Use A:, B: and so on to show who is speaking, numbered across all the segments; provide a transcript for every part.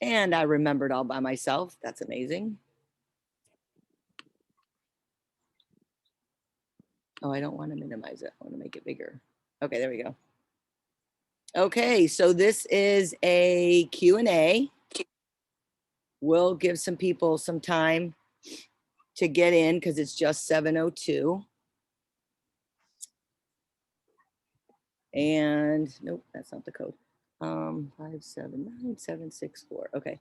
A: And I remembered all by myself. That's amazing. Oh, I don't want to minimize it. I want to make it bigger. Okay, there we go. Okay, so this is a Q&A. We'll give some people some time to get in because it's just 7:02. And nope, that's not the code. 579764. Okay.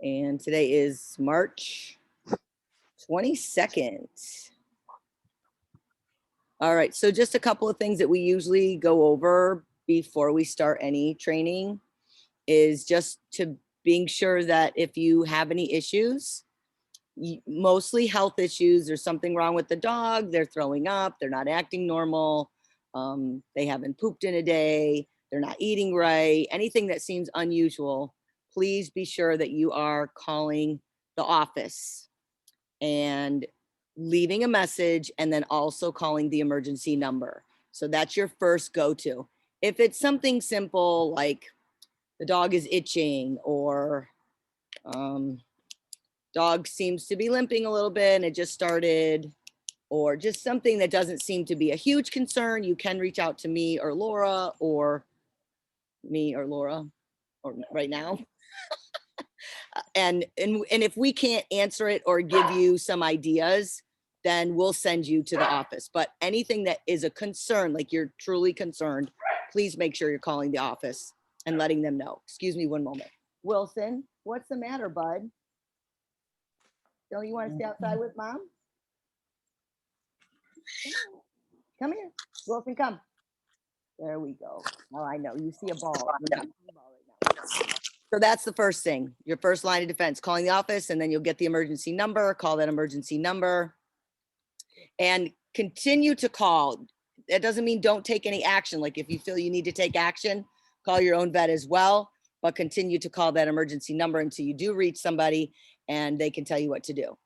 A: And today is March 22nd. All right, so just a couple of things that we usually go over before we start any training is just to being sure that if you have any issues, mostly health issues, there's something wrong with the dog, they're throwing up, they're not acting normal, they haven't pooped in a day, they're not eating right, anything that seems unusual, please be sure that you are calling the office and leaving a message and then also calling the emergency number. So that's your first go-to. If it's something simple like the dog is itching or dog seems to be limping a little bit and it just started, or just something that doesn't seem to be a huge concern, you can reach out to me or Laura or right now. And if we can't answer it or give you some ideas, then we'll send you to the office. But anything that is a concern, like you're truly concerned, please make sure you're calling the office and letting them know. Excuse me one moment. Wilson, what's the matter, bud? Don't you want to stay outside with mom? Come here. Wilson, come. There we go. Oh, I know. You see a ball. Right now. So that's the first thing. Your first line of defense, calling the office, and then you'll get the emergency number, call that emergency number, and continue to call. That doesn't mean don't take any action. Like if you feel you need to take action, call your own vet as well, but continue to call that emergency number until you do reach somebody and they can tell you what to do.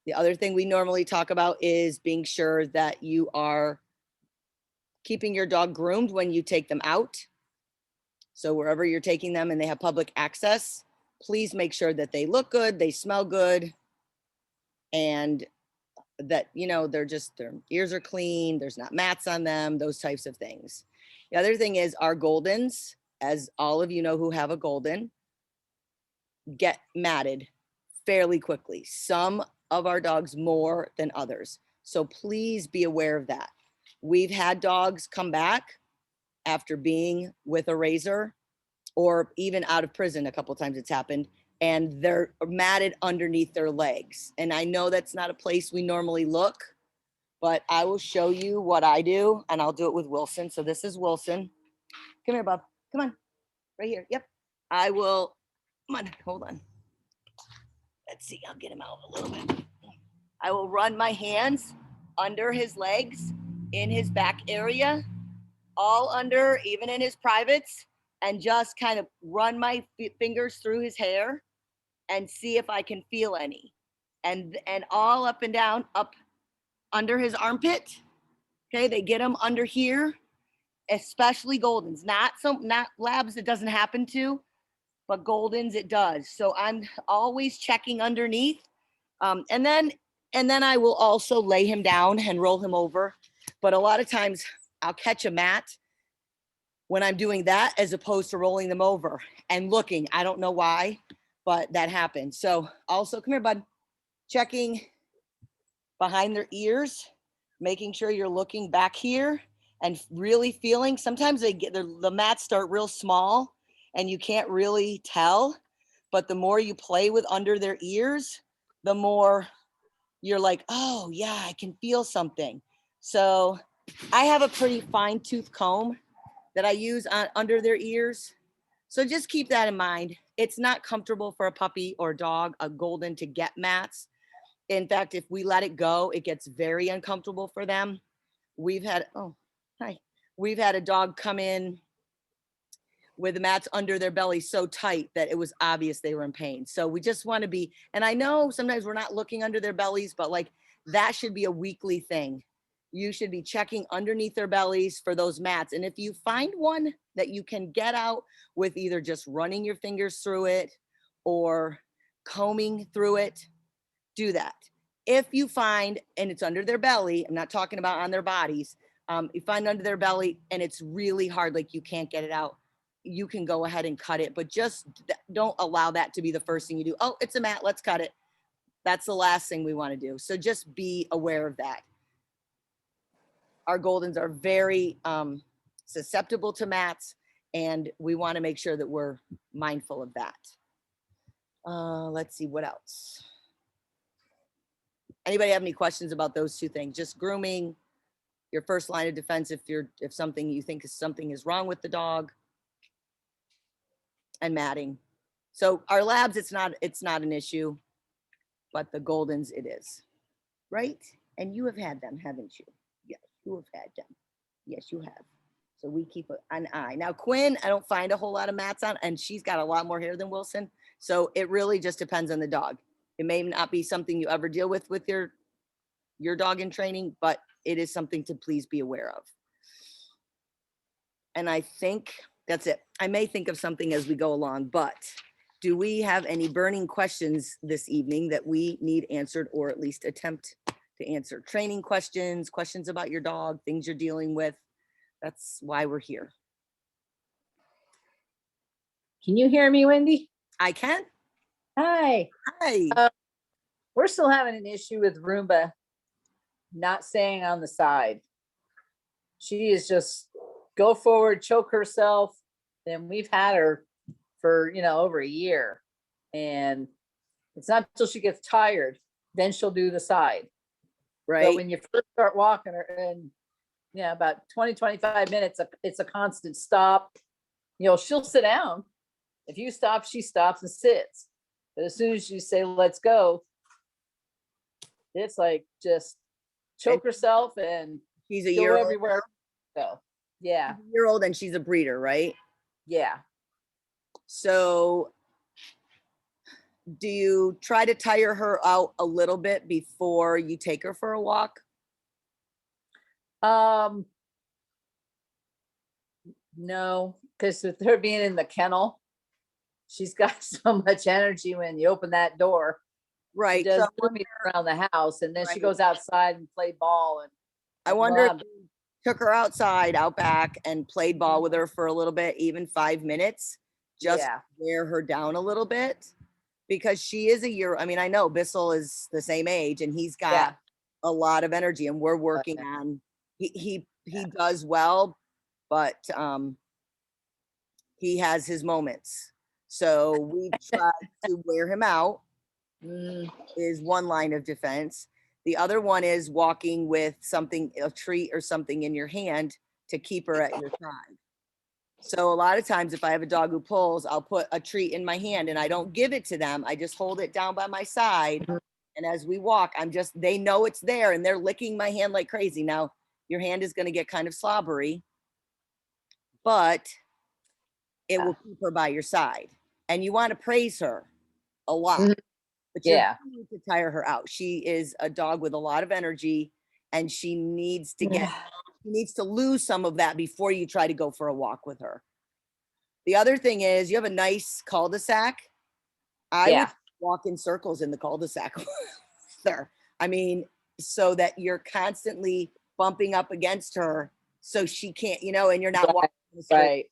A: The other thing we normally talk about is being sure that you are keeping your dog groomed when you take them out. So wherever you're taking them and they have public access, please make sure that they look good, they smell good, and that, you know, their ears are clean, there's not mats on them, those types of things. The other thing is our Goldens, as all of you know who have a Golden, get matted fairly quickly. Some of our dogs more than others. So please be aware of that. We've had dogs come back after being with a razor or even out of prison. A couple of times it's happened, and they're matted underneath their legs. And I know that's not a place we normally look, but I will show you what I do, and I'll do it with Wilson. So this is Wilson. Come here, bub. Come on. Right here. Yep. I will. Come on. Hold on. Let's see. I'll get him out a little bit. I will run my hands under his legs, in his back area, all under, even in his privates, and just kind of run my fingers through his hair and see if I can feel any. And all up and down, up under his armpit. Okay, they get them under here, especially Goldens. Not labs it doesn't happen to, but Goldens it does. So I'm always checking underneath. And then I will also lay him down and roll him over. But a lot of times I'll catch a mat when I'm doing that as opposed to rolling them over and looking. I don't know why, but that happens. So also, come here, bud. Checking behind their ears, making sure you're looking back here and really feeling. Sometimes the mats start real small and you can't really tell, but the more you play with under their ears, the more you're like, oh yeah, I can feel something. So I have a pretty fine tooth comb that I use under their ears. So just keep that in mind. It's not comfortable for a puppy or dog, a Golden, to get mats. In fact, if we let it go, it gets very uncomfortable for them. We've had a dog come in with the mats under their belly so tight that it was obvious they were in pain. So we just want to be, and I know sometimes we're not looking under their bellies, but like that should be a weekly thing. you should be checking underneath their bellies for those mats. And if you find one that you can get out with either just running your fingers through it or combing through it, do that. If you find, and it's under their belly, I'm not talking about on their bodies, you find under their belly and it's really hard, like you can't get it out, you can go ahead and cut it, but just don't allow that to be the first thing you do. Oh, it's a mat, let's cut it. That's the last thing we want to do. So just be aware of that. Our Goldens are very susceptible to mats, and we want to make sure that we're mindful of that. Let's see, what else? Anybody have any questions about those two things? Just grooming, your first line of defense if something you think something is wrong with the dog, and matting. So our labs, it's not an issue, but the Goldens it is, right? And you have had them, haven't you? Yes, you have had them. Yes, you have. So we keep an eye. Now Quinn, I don't find a whole lot of mats on, and she's got a lot more hair than Wilson. So it really just depends on the dog. It may not be something you ever deal with your dog in training, but it is something to please be aware of. And I think that's it. I may think of something as we go along, but do we have any burning questions this evening that we need answered, or at least attempt to answer? Training questions, questions about your dog, things you're dealing with. That's why we're here.
B: Can you hear me, Wendy?
A: I can.
B: Hi.
A: Hi.
B: We're still having an issue with Roomba not staying on the side. She is just go forward, choke herself. And we've had her for, over a year. And it's not until she gets tired, then she'll do the side.
A: Right.
B: But when you first start walking her, and about 20, 25 minutes, it's a constant stop. She'll sit down. If you stop, she stops and sits. But as soon as you say, let's go, it's like just choke herself and
A: she's a
B: go
A: year
B: everywhere. So, yeah.
A: She's a year old and she's a breeder, right?
B: Yeah.
A: So do you try to tire her out a little bit before you take her for a walk?
B: No, because with her being in the kennel, she's got so much energy when you open that door.
A: Right.
B: She does
A: So
B: moving around the house, and then she
A: Right.
B: goes outside and play ball. And
A: I wonder if you took her outside, out back, and played ball with her for a little bit, even 5 minutes, just
B: Yeah.
A: wear her down a little bit, because she is a year. I mean, I know Bissell is the same age and he's got
B: Yeah.
A: a lot of energy, and we're working on, he does well, but he has his moments. So we tried to wear him out is one line of defense. The other one is walking with something, a treat or something in your hand to keep her at your side. So a lot of times if I have a dog who pulls, I'll put a treat in my hand and I don't give it to them. I just hold it down by my side. And as we walk, they know it's there and they're licking my hand like crazy. Now your hand is going to get kind of slobbery, but it will keep her by your side. And you want to praise her a lot. But you need to tire her out. She is a dog with a lot of energy, and she needs to lose some of that before you try to go for a walk with her. The other thing is you have a nice cul-de-sac. I would walk in circles in the cul-de-sac there. I mean, so that you're constantly bumping up against her so she can't, and you're not walking in the straight.
B: Right.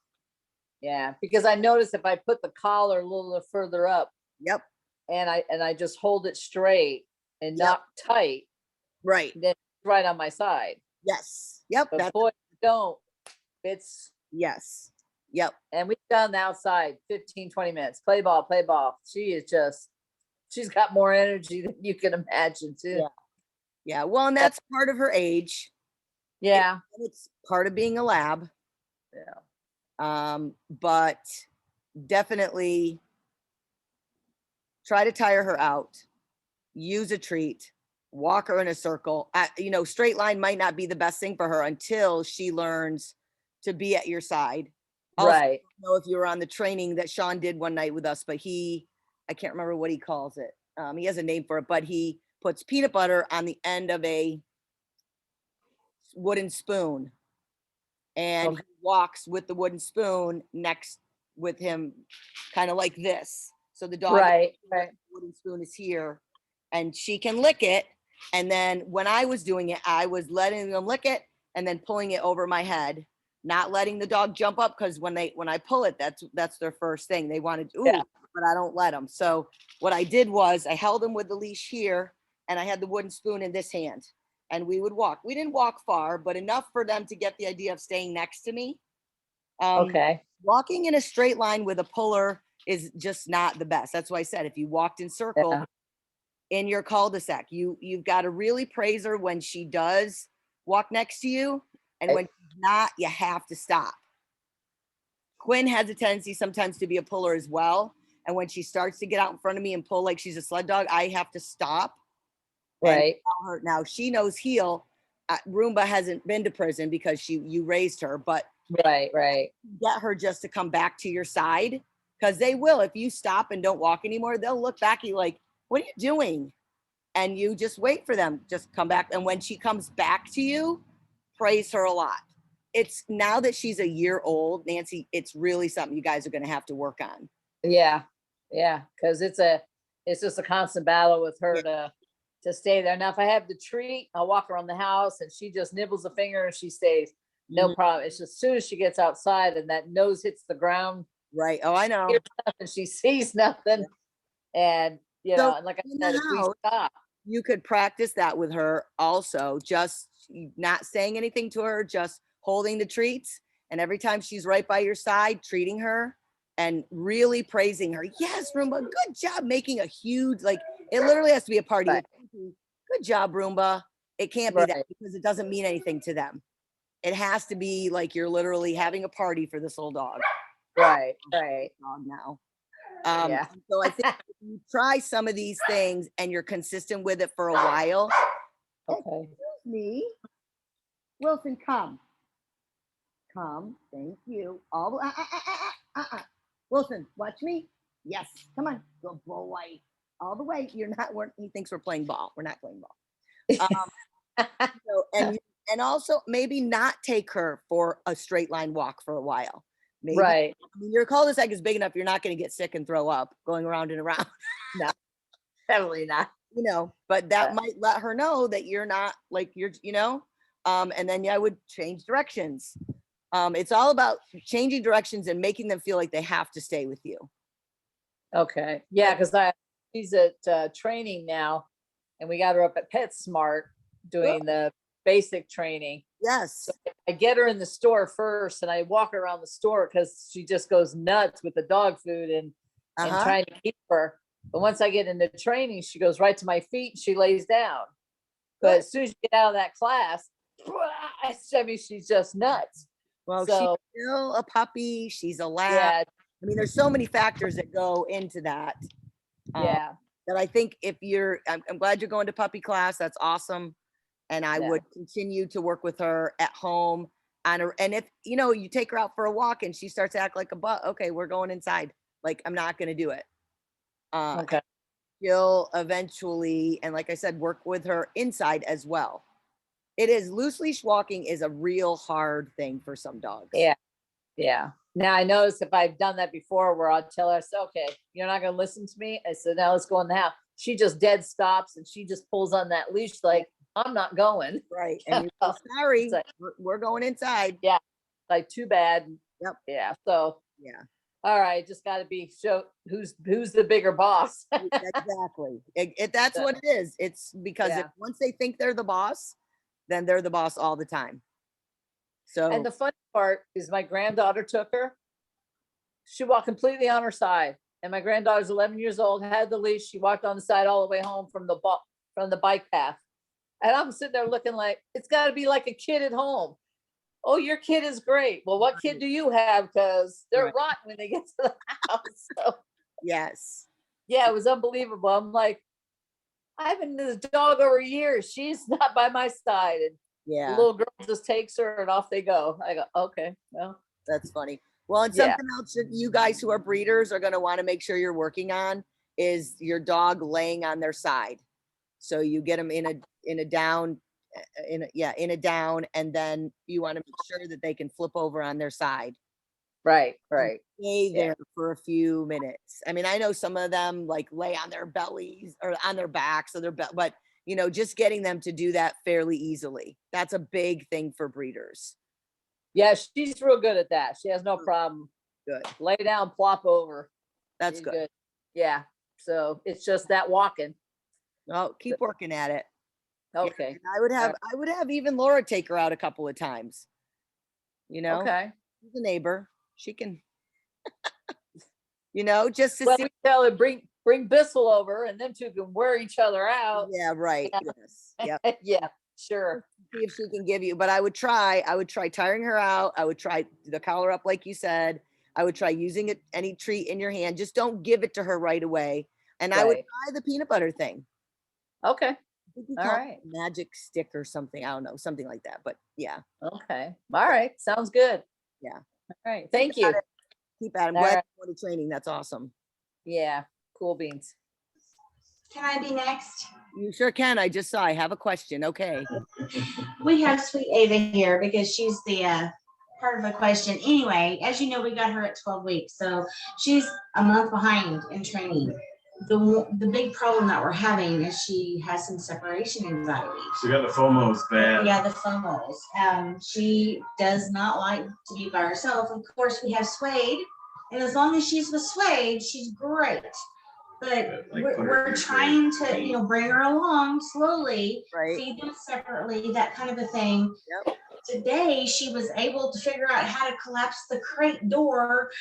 B: Yeah, because I noticed if I put the collar a little further up.
A: Yep.
B: And I just hold it straight and not tight.
A: Right.
B: Then it's right on my side.
A: Yes. Yep.
B: But boy, don't. It's.
A: Yes. Yep.
B: And we've done the outside 15, 20 minutes. Play ball, play ball. She's got more energy than you can imagine too.
A: Yeah. Yeah. Well, and that's part of her age.
B: Yeah.
A: It's part of being a lab.
B: Yeah.
A: But definitely try to tire her out, use a treat, walk her in a circle. Straight line might not be the best thing for her until she learns to be at your side. Also,
B: Right.
A: I don't know if you were on the training that Sean did one night with us, but I can't remember what he calls it. He has a name for it, but he puts peanut butter on the end of a wooden spoon, and
B: Okay.
A: he walks with the wooden spoon next with him, kind of like this. So the dog
B: Right, right.
A: wooden spoon is here, and she can lick it. And then when I was doing it, I was letting them lick it and then pulling it over my head, not letting the dog jump up, because when I pull it, that's their first thing. They wanted, ooh,
B: Yeah.
A: but I don't let them. So what I did was I held him with the leash here, and I had the wooden spoon in this hand, and we would walk. We didn't walk far, but enough for them to get the idea of staying next to me.
B: Okay.
A: Walking in a straight line with a puller is just not the best. That's why I said, if you walked in circle
B: Yeah.
A: in your cul-de-sac, you've got to really praise her when she does walk next to you, and when she's not, you have to stop. Quinn has a tendency sometimes to be a puller as well, and when she starts to get out in front of me and pull like she's a sled dog, I have to stop and
B: Right.
A: tell her. Now she knows heel. Roomba hasn't been to prison because you raised her, but
B: Right. Right.
A: get her just to come back to your side, because they will. If you stop and don't walk anymore, they'll look back at you like, what are you doing? And you just wait for them, just come back. And when she comes back to you, praise her a lot. It's now that she's a year old, Nancy, it's really something you guys are going to have to work on.
B: Yeah. Yeah. Cause it's just a constant battle with her to stay there. Now, if I have the treat, I'll walk around the house and she just nibbles a finger and she stays. No
A: Mhm.
B: problem. It's just as soon as she gets outside and that nose hits the ground,
A: Right. Oh, I know.
B: hears nothing, she sees nothing. And
A: So
B: and like I
A: in
B: said,
A: the
B: if we
A: house,
B: stop,
A: you could practice that with her also, just not saying anything to her, just holding the treats. And every time she's right by your side, treating her and really praising her. Yes, Roomba, good job, making a huge, like, it literally has to be a party.
B: right,
A: Good job, Roomba. It can't be that,
B: right,
A: because it doesn't mean anything to them. It has to be like you're literally having a party for this little dog.
B: right, right.
A: Dog now.
B: Yeah.
A: So I think if you try some of these things and you're consistent with it for a while.
B: Okay.
A: Excuse me. Wilson, come. Come. Thank you. All the Wilson, watch me. Yes. Come on. Good boy. All the way. You're not. He thinks we're playing ball. We're not playing ball. So, and also maybe not take her for a straight line walk for a while. Maybe,
B: Right.
A: I mean, your cul-de-sac is big enough. You're not going to get sick and throw up going around and around.
B: No, definitely not.
A: But that
B: Yeah.
A: might let her know that you're not like and then I would change directions. It's all about changing directions and making them feel like they have to stay with you.
B: Okay. Yeah, because she's at training now, and we got her up at PetSmart doing the basic training.
A: Yes.
B: I get her in the store first, and I walk her around the store because she just goes nuts with the dog food and trying to keep her. But once I get into training, she goes right to my feet and she lays down. But as soon as you get out of that class, I mean, she's just nuts.
A: Well,
B: So
A: she's still a puppy. She's a lab.
B: yeah,
A: I mean, there's so many factors that go into that.
B: yeah,
A: That I think if I'm glad you're going to puppy class. That's awesome. And I
B: Yeah.
A: would continue to work with her at home on her. And if, you take her out for a walk and she starts to act like a butt, okay, we're going inside. Like, I'm not going to do it.
B: okay,
A: She'll eventually, and like I said, work with her inside as well. It is, loose leash walking is a real hard thing for some dogs.
B: yeah, yeah. Now I notice if I've done that before, where I'll tell her, I say, okay, you're not going to listen to me. I said, now let's go in the house. She just dead stops and she just pulls on that leash like, I'm not going.
A: Right. And you go, sorry,
B: like,
A: we're going inside.
B: Yeah. Like, too bad.
A: Yep.
B: Yeah. So,
A: Yeah.
B: all right, just got to be show who's the bigger boss.
A: Exactly. That's what it is. It's because if once they think they're the boss, then they're the boss all the time. So,
B: And the funny part is my granddaughter took her. She walked completely on her side. And my granddaughter's 11 years old, had the leash. She walked on the side all the way home from the bike path. And I'm sitting there looking like, it's got to be like a kid at home. Oh, your kid is great. Well, what kid do you have? Because they're rotten when they get to the house. So,
A: yes.
B: Yeah, it was unbelievable. I'm like, I've been this dog over years. She's not by my side. And the little girl just takes her and off they go. I go, okay, well.
A: That's funny. Well, and something else that you guys who are breeders are going to want to make sure you're working on is your dog laying on their side. So you get them in a down in a down, and then you want to make sure that they can flip over on their side.
B: Right,
A: And
B: right.
A: stay
B: Yeah.
A: there for a few minutes. I mean, I know some of them like lay on their bellies or on their backs or but just getting them to do that fairly easily. That's a big thing for breeders.
B: Yeah, she's real good at that. She has no problem.
A: Good.
B: Lay down, plop over.
A: That's
B: She's
A: good.
B: Yeah. So it's just that walking.
A: Well, keep working at it. Yeah,
B: Okay.
A: and I would have even Laura take her out a couple of times.
B: Okay.
A: She's a neighbor. She can, just to
B: Well,
A: see.
B: we tell her bring Bissell over, and them two can wear each other out.
A: Yeah, right.
B: Yeah.
A: Yes. Yep.
B: Yeah, sure.
A: See if she can give you, but I would try tiring her out. I would try the collar up, like you said. I would try using any treat in your hand. Just don't give it to her right away. And I would
B: Right.
A: try the peanut butter thing.
B: Okay.
A: I think you
B: All
A: call it
B: right.
A: magic stick or something. I don't know, something like that. But yeah,
B: Okay. All right. Sounds good.
A: Yeah.
B: All right. Thank you.
A: keep at it. I'm
B: All
A: glad
B: right.
A: you went to training. That's awesome.
B: Yeah. Cool beans.
C: Can I be next?
A: You sure can. I just saw. I have a question. Okay.
C: We have sweet Ava here because she's the part of the question. Anyway, as you know, we got her at 12 weeks, so she's a month behind in training. The big problem that we're having is she has some separation anxiety.
D: She got the FOMO's bad.
C: Yeah, the FOMOs. She does not like to be by herself. Of course, we have Suede, and as long as she's with Suede, she's great. But
D: Like
C: we're trying to, bring her along slowly,
A: Right.
C: feed them separately, that kind of a thing.
A: Yep.
C: Today, she was able to figure out how to collapse the crate door.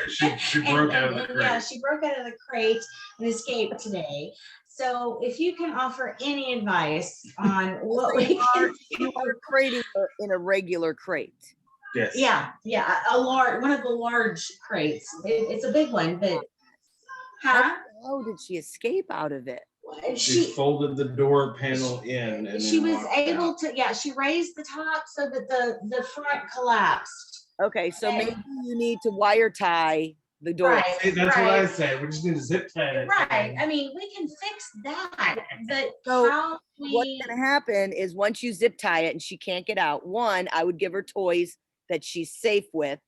D: She broke out of the crate.
C: Yeah, she broke out of the crate and escaped today. So if you can offer any advice on what we can
A: You are crating her in a regular crate.
D: Yes.
C: Yeah, one of the large crates. It's a big one, but
A: How did she escape out of it?
D: She folded the door panel in, and
C: she
D: then
C: was
D: walked
C: able
D: out.
C: to. Yeah, she raised the top so that the front collapsed.
A: Okay, so maybe you need to wire tie the door.
C: Right.
D: Hey, that's what I said. We just need to zip tie it.
C: Right. I mean, we can fix that, but
A: So
C: how
A: What's going to happen is once you zip tie it and she can't get out, one, I would give her toys that she's safe with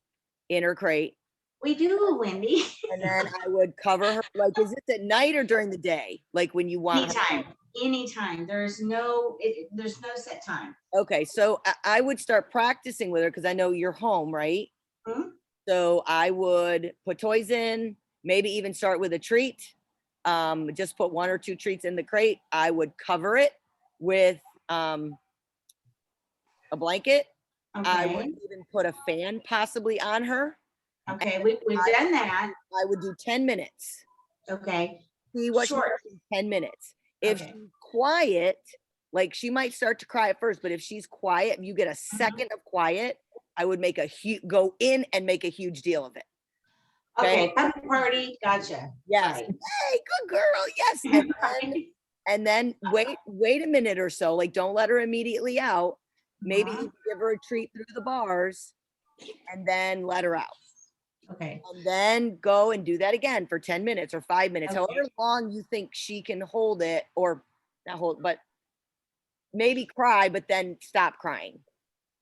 A: in her crate.
C: we do, Wendy.
A: And then I would cover her. Like, is this at night or during the day? Like when you want her?
C: Anytime. There's no set time.
A: Okay, so I would start practicing with her because I know you're home, right?
C: Mhm.
A: So I would put toys in, maybe even start with a treat. Just put 1 or 2 treats in the crate. I would cover it with a blanket. I would
C: Okay.
A: even put a fan possibly on her.
C: Okay. We've done that.
A: I would do 10 minutes.
C: Okay.
A: See what she
C: Short.
A: does in 10 minutes. If
C: Okay.
A: she's quiet, like she might start to cry at first, but if she's quiet, you get a second of quiet, I would make go in and make a huge deal of it.
C: Okay. Puppy party. Gotcha.
A: Yes.
C: Right.
A: Hey, good girl. Yes. And then wait a minute or so. Like, don't let her immediately out. Maybe
C: Uh-huh.
A: give her a treat through the bars and then let her out.
C: Okay.
A: And then go and do that again for 10 minutes or 5 minutes,
C: Okay.
A: however long you think she can hold it, or not hold, but maybe cry, but then stop crying.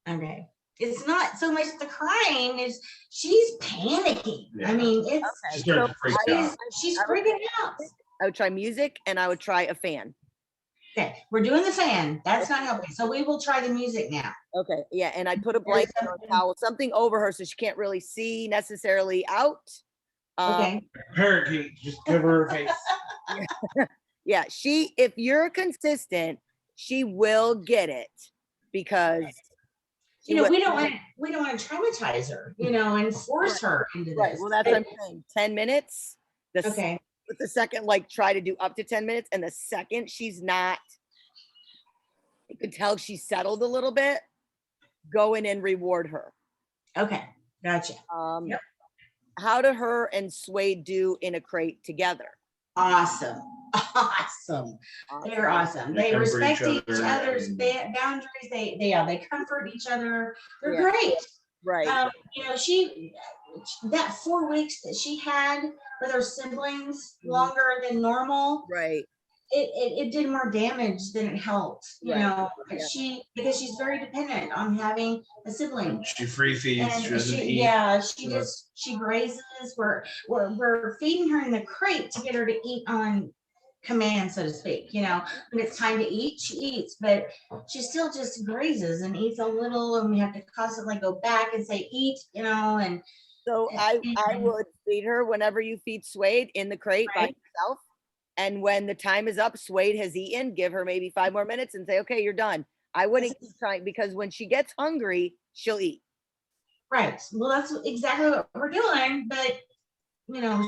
C: Okay. It's not so much the crying, is she's panicking.
D: Yeah.
C: I mean,
A: Okay,
D: She started to freak out.
C: she's
A: I would-
C: freaking out.
A: I would try music and I would try a fan.
C: Okay, we're doing the fan. That's not helping. So we will try the music now.
A: Okay, yeah, and I'd put a blanket or a
C: something-
A: towel, something over her so she can't really see necessarily out.
C: Okay.
D: Parakeet, just cover her face.
A: Yeah, if you're consistent, she will get it because
C: We don't want to traumatize her, and force her into this.
A: Right. Well, that's what I'm saying. 10 minutes.
C: Okay.
A: With the second, like try to do up to 10 minutes. And the second she's not, you can tell she's settled a little bit, go in and reward her.
C: Okay. Gotcha. Yep.
A: How do her and Suede do in a crate together?
C: Awesome. Awesome. They're awesome.
D: They
C: They
D: comfort
C: respect
D: each
C: each
D: other
C: other's
D: and-
C: boundaries. They comfort each other. They're
A: Yeah.
C: great.
A: Right.
C: That 4 weeks that she had with her siblings longer than normal,
A: Right.
C: it did more damage than it helped, you
A: Right.
C: know.
A: Yeah.
C: Because she's very dependent on having a sibling.
D: She free feeds, she
C: And
D: doesn't eat.
C: yeah, she
D: Yeah.
C: just, she grazes. We're feeding her in the crate to get her to eat on command, so to speak. You know, when it's time to eat, she eats, but she still just grazes and eats a little, and we have to constantly go back and say, eat, you know, and
A: So I would feed her whenever you feed Suede in the crate by
C: Right.
A: herself. And when the time is up, Suede has eaten, give her maybe 5 more minutes and say, okay, you're done. I wouldn't keep trying, because when she gets hungry, she'll eat.
C: right. Well, that's exactly what we're doing, but you know,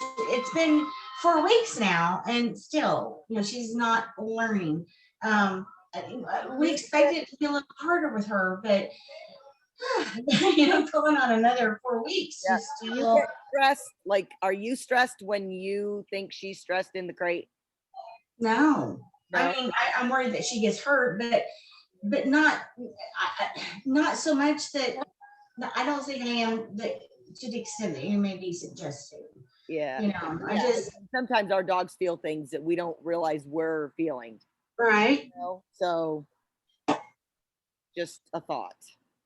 C: it's been 4 weeks now, and still, you know, she's not learning. We expected it to be a little harder with her, but you know, going on another 4 weeks,
A: Yeah.
C: she's
A: Do you
C: still
A: get stressed? Like, are you stressed when you think she's stressed in the crate?
C: no.
A: No?
C: I mean, I'm worried that she gets hurt, but not not so much that I don't think I am that to the extent that you may be suggesting.
A: Yeah.
C: You know, I
A: Yeah.
C: just
A: Sometimes our dogs feel things that we don't realize we're feeling.
C: right.
A: You know? So just a thought.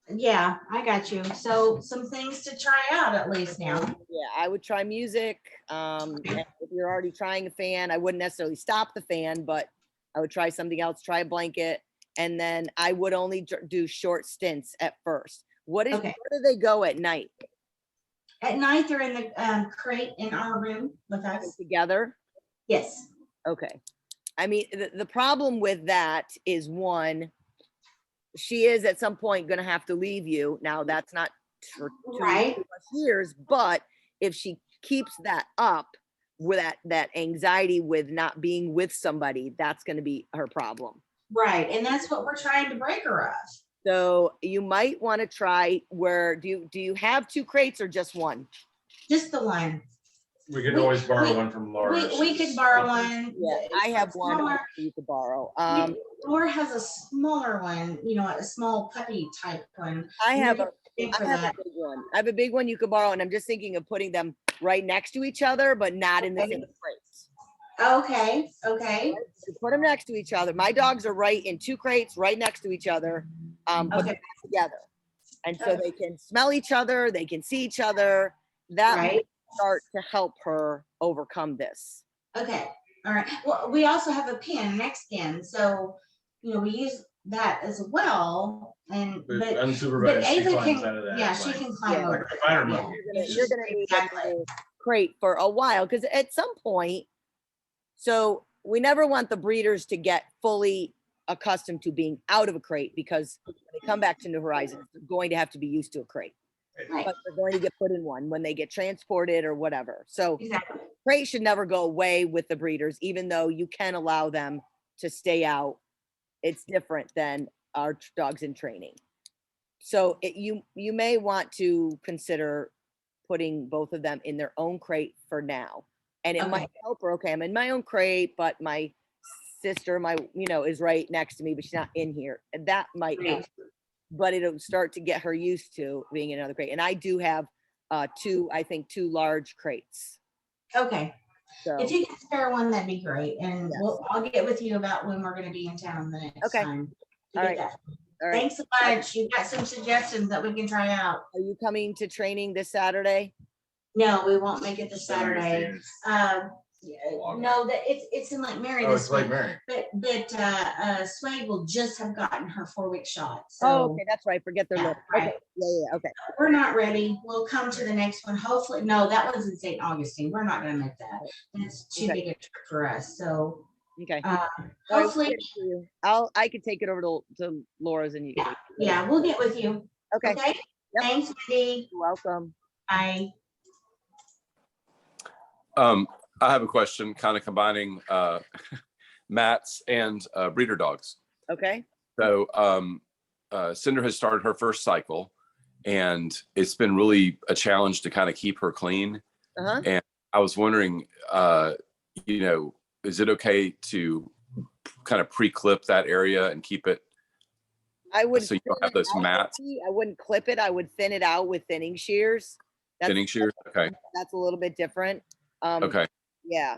C: Yeah, I got you. So some things to try out at least now.
A: Yeah, I would try music. And if you're already trying a fan, I wouldn't necessarily stop the fan, but I would try something else, try a blanket, and then I would only do short stints at first.
C: Okay.
A: Where do they go at night?
C: At night, they're in the crate in our room with us.
A: Together?
C: Yes.
A: Okay. I mean, the problem with that is, one, she is at some point going to have to leave you. Now, that's not for
C: Right.
A: 2+ years, but if she keeps that up with that anxiety with not being with somebody, that's going to be her problem.
C: Right. And that's what we're trying to break her of.
A: So you might want to try, where do you have 2 crates or just one?
C: Just the one.
D: We could always borrow one from Laura.
C: We could borrow one.
A: Yeah, I have one
C: Smaller.
A: you could borrow.
C: Laura has a smaller one, you know, a small puppy type one.
A: I have a
C: Big for
A: I have a
C: that.
A: big one. I have a big one you could borrow, and I'm just thinking of putting them right next to each other, but not in the same crates.
C: Okay. Okay.
A: You put them next to each other. My dogs are right in 2 crates, right next to each other, but they're
C: Okay.
A: not together, and so they can smell each other, they can see each other. That
C: Right.
A: might start to help her overcome this.
C: Okay. All right. Well, we also have a pen, next pen. So, you know, we use that as well. And
D: But
C: but
D: unsupervised, she
C: Ava
D: climbs
C: can,
D: out of that.
C: yeah, she
D: like-
C: can climb
A: Yeah.
C: over.
D: Like a spider
C: it.
D: monkey.
A: You're gonna need a crate for a while, because at some point, so we never want the breeders to get fully accustomed to being out of a crate, because when they come back to New Horizons, they're going to have to be used to a crate.
C: Right.
A: But they're going to get put in one when they get transported or whatever. So
C: Exactly.
A: crate should never go away with the breeders, even though you can allow them to stay out. It's different than our dogs in training. So you may want to consider putting both of them in their own crate for now. And it might
C: Okay.
A: help her. Okay, I'm in my own crate, but my sister, is right next to me, but she's not in here. And that might help. But it'll start to get her used to being in another crate. And I do have 2 large crates.
C: Okay.
A: So
C: If you can spare one, that'd be great. And
A: Yes.
C: I'll get with you about when we're going to be in town the next
A: Okay.
C: time. to
A: All
C: get
A: right.
C: that.
A: all right.
C: Thanks so much. You've got some suggestions that we can try out.
A: Are you coming to training this Saturday?
C: No, we won't make it this
D: Then I
C: Saturday.
D: understand it's-
C: No, that it's in Lake Mary
D: Oh,
C: this
D: it's like
C: week.
D: Mary.
C: But Sway will just have gotten her 4-week shot. So
A: Oh, okay, that's right. Forget their
C: Yeah,
A: lip.
C: right.
A: Okay. Yeah, okay.
C: we're not ready. We'll come to the next one. Hopefully, no, that one's in St. Augustine. We're not gonna make that. It's too
A: Okay.
C: big a trip for us. So
A: Okay. All right, we'll
C: hopefully,
A: get it to you. I could take it over to Laura's and you.
C: yeah, we'll get with you.
A: Okay.
C: Okay.
A: Yep.
C: Thanks, Wendy.
A: You're welcome.
C: Bye.
E: I have a question, kind of combining mats and breeder dogs.
A: Okay.
E: So Cinder has started her first cycle, and it's been really a challenge to kind of keep her clean.
A: Uh-huh.
E: And I was wondering, is it okay to kind of pre-clip that area and keep it
A: I would
E: so you don't
A: thin
E: have those
A: it out,
E: mats,
A: I wouldn't clip it. I would thin it out with thinning shears.
E: thinning shears? Okay,
A: That's a little bit different.
E: okay.
A: Yeah.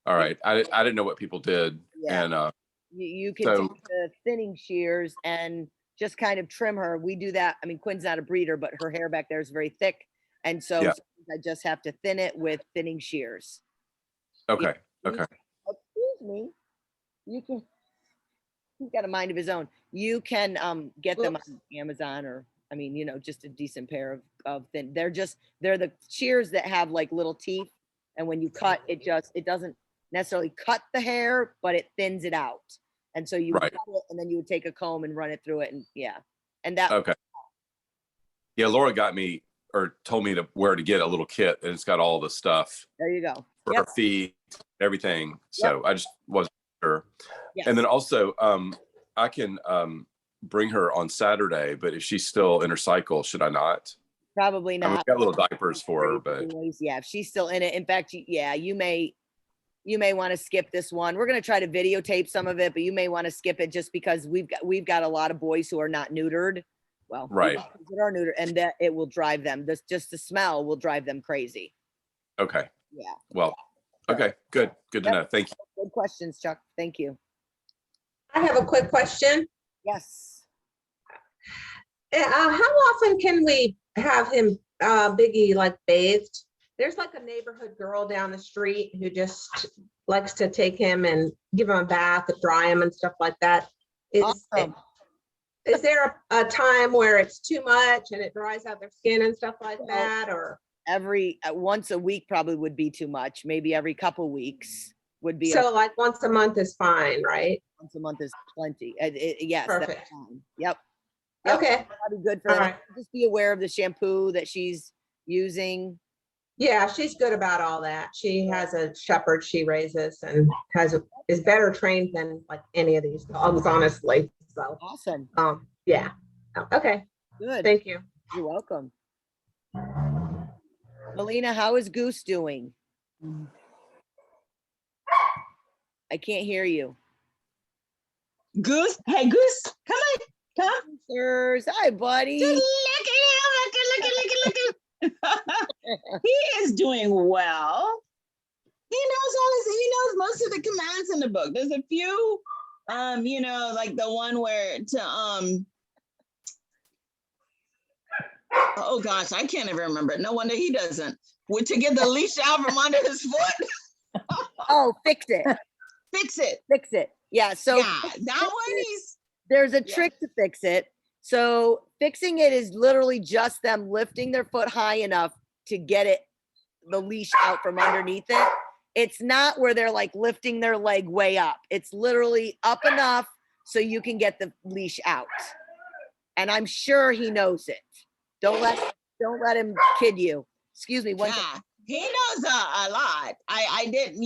E: All right. I didn't know what people did.
A: Yeah.
E: And
A: You can
E: So-
A: take the thinning shears and just kind of trim her. We do that. I mean, Quinn's not a breeder, but her hair back there is very thick. And so
E: Yeah.
A: I just have to thin it with thinning shears.
E: okay. Okay.
A: Excuse me. You can, he's got a mind of his own. You can get them on Amazon or, I mean, you know, just a decent pair of thin. They're the shears that have like little teeth. And when you cut, it doesn't necessarily cut the hair, but it thins it out. And so you would
E: Right.
A: cut it and then you would take a comb and run it through it. And yeah. And that,
E: Okay. Yeah, Laura got me or told me where to get a little kit, and it's got all the stuff
A: there you go.
E: for
A: Yep.
E: her feet, everything. So I just wasn't sure.
A: Yes.
E: And then also, I can bring her on Saturday, but if she's still in her cycle, should I not?
A: Probably
E: I mean,
A: not.
E: we've got little diapers for her, but
A: Yeah, if she's still in it. In fact, you may want to skip this one. We're going to try to videotape some of it, but you may want to skip it just because we've got a lot of boys who are not neutered. Well,
E: Right.
A: that are neutered, and that it will drive them. Just the smell will drive them crazy.
E: okay.
A: Yeah.
E: Well, okay, good to
A: Yep.
E: know. Thank you.
A: Good questions, Chuck. Thank you.
F: I have a quick question.
A: Yes.
F: How often can we have him, Biggie, like bathed? There's like a neighborhood girl down the street who just likes to take him and give him a bath, dry him and stuff like that.
A: Awesome.
F: Is there a time where it's too much and it dries out their skin and stuff like that, or?
A: Once a week probably would be too much. Maybe every couple weeks would be.
F: So like once a month is fine, right?
A: Once a month is plenty. Yes. That's
F: Perfect.
A: fine. Yep. Yep.
F: Okay,
A: That'd be good for
F: all
A: them.
F: right.
A: Just be aware of the shampoo that she's using.
F: Yeah, she's good about all that. She has a shepherd she raises and is better trained than like any of these dogs, honestly. So,
A: Awesome.
F: yeah. Okay,
A: Good.
F: thank you.
A: You're welcome. Melina, how is Goose doing? I can't hear you.
G: Goose, hey Goose, come on, come.
A: Sirs, hi, buddy.
G: Look at him, look at. He is doing well. He knows most of the commands in the book. There's a few, like the one where oh gosh, I can't even remember. No wonder he doesn't. To get the leash out from under his foot.
A: Oh, fix it.
G: Fix it.
A: Fix it. Yeah. So
G: Yeah, that one
A: there's a
G: yeah.
A: trick to fix it. So fixing it is literally just them lifting their foot high enough to get the leash out from underneath it. It's not where they're like lifting their leg way up. It's literally up enough so you can get the leash out. And I'm sure he knows it. Don't let him kid you. Excuse me.
G: Yeah, he knows a lot. I didn't,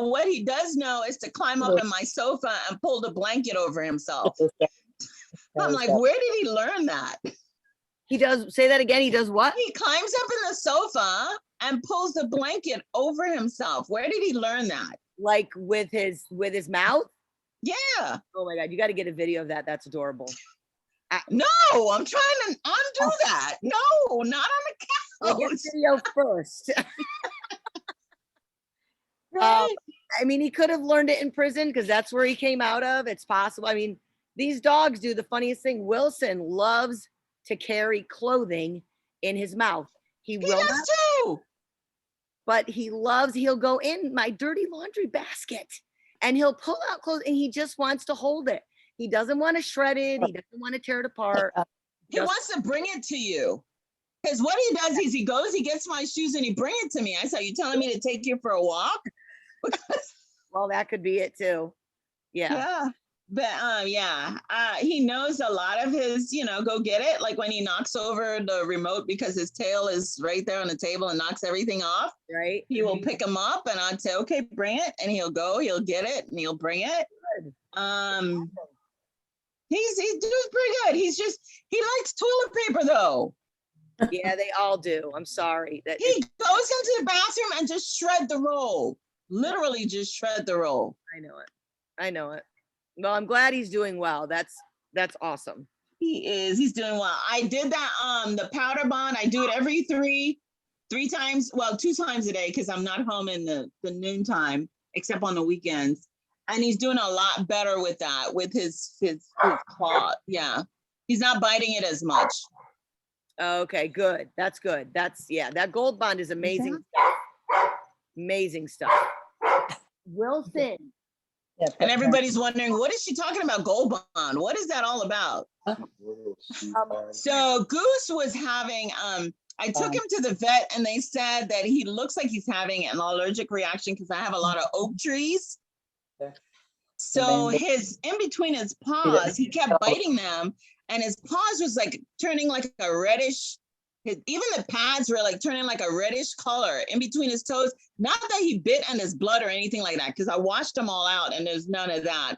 G: what he does know is to climb up in my sofa and pull the blanket over himself. I'm like, where did he learn that?
A: He does. Say that again. He does what?
G: He climbs up in the sofa and pulls the blanket over himself. Where did he learn that?
A: Like with his mouth?
G: Yeah.
A: Oh my God. You got to get a video of that. That's adorable.
G: No, I'm trying to undo that. No, not on the
A: Well,
G: couch.
A: get video first.
G: Right?
A: I mean, he could have learned it in prison because that's where he came out of. It's possible. I mean, these dogs do the funniest thing. Wilson loves to carry clothing in his mouth. He
G: He
A: will not,
G: does too.
A: but he'll go in my dirty laundry basket and he'll pull out clothes and he just wants to hold it. He doesn't want to shred it. He doesn't want to tear it apart.
G: He
A: Just-
G: wants to bring it to you. Because what he does is he goes, he gets my shoes and he brings it to me. I said, you telling me to take you for a walk?
A: Well, that could be it too. Yeah.
G: Yeah. But he knows a lot of his, go get it. Like when he knocks over the remote because his tail is right there on the table and knocks everything off.
A: Right.
G: He will pick him up and I'd say, okay, bring it. And he'll go, he'll get it and he'll bring it. He's doing pretty good. He likes toilet paper though.
A: Yeah, they all do. I'm sorry.
G: He goes into the bathroom and just shred the roll. Literally just shred the roll.
A: I know it. Well, I'm glad he's doing well. That's awesome.
G: He's doing well. I did that, the powder bond. I do it every three times, well, 2 times a day because I'm not home in the noontime. except on the weekends. And he's doing a lot better with that, with his claw. Yeah. He's not biting it as much.
A: Okay, good. That's good. Yeah, that Gold Bond is amazing stuff. Amazing stuff. Wilson.
B: Yeah,
G: And everybody's wondering, what is she talking about, Gold Bond? What is that all about? So Goose was having, I took him to the vet and they said that he looks like he's having an allergic reaction because I have a lot of oak trees. So in between his paws, he kept biting them and his paws was like turning like a reddish, even the pads were like turning like a reddish color in between his toes. Not that he bit on his blood or anything like that, because I washed them all out and there's none of that.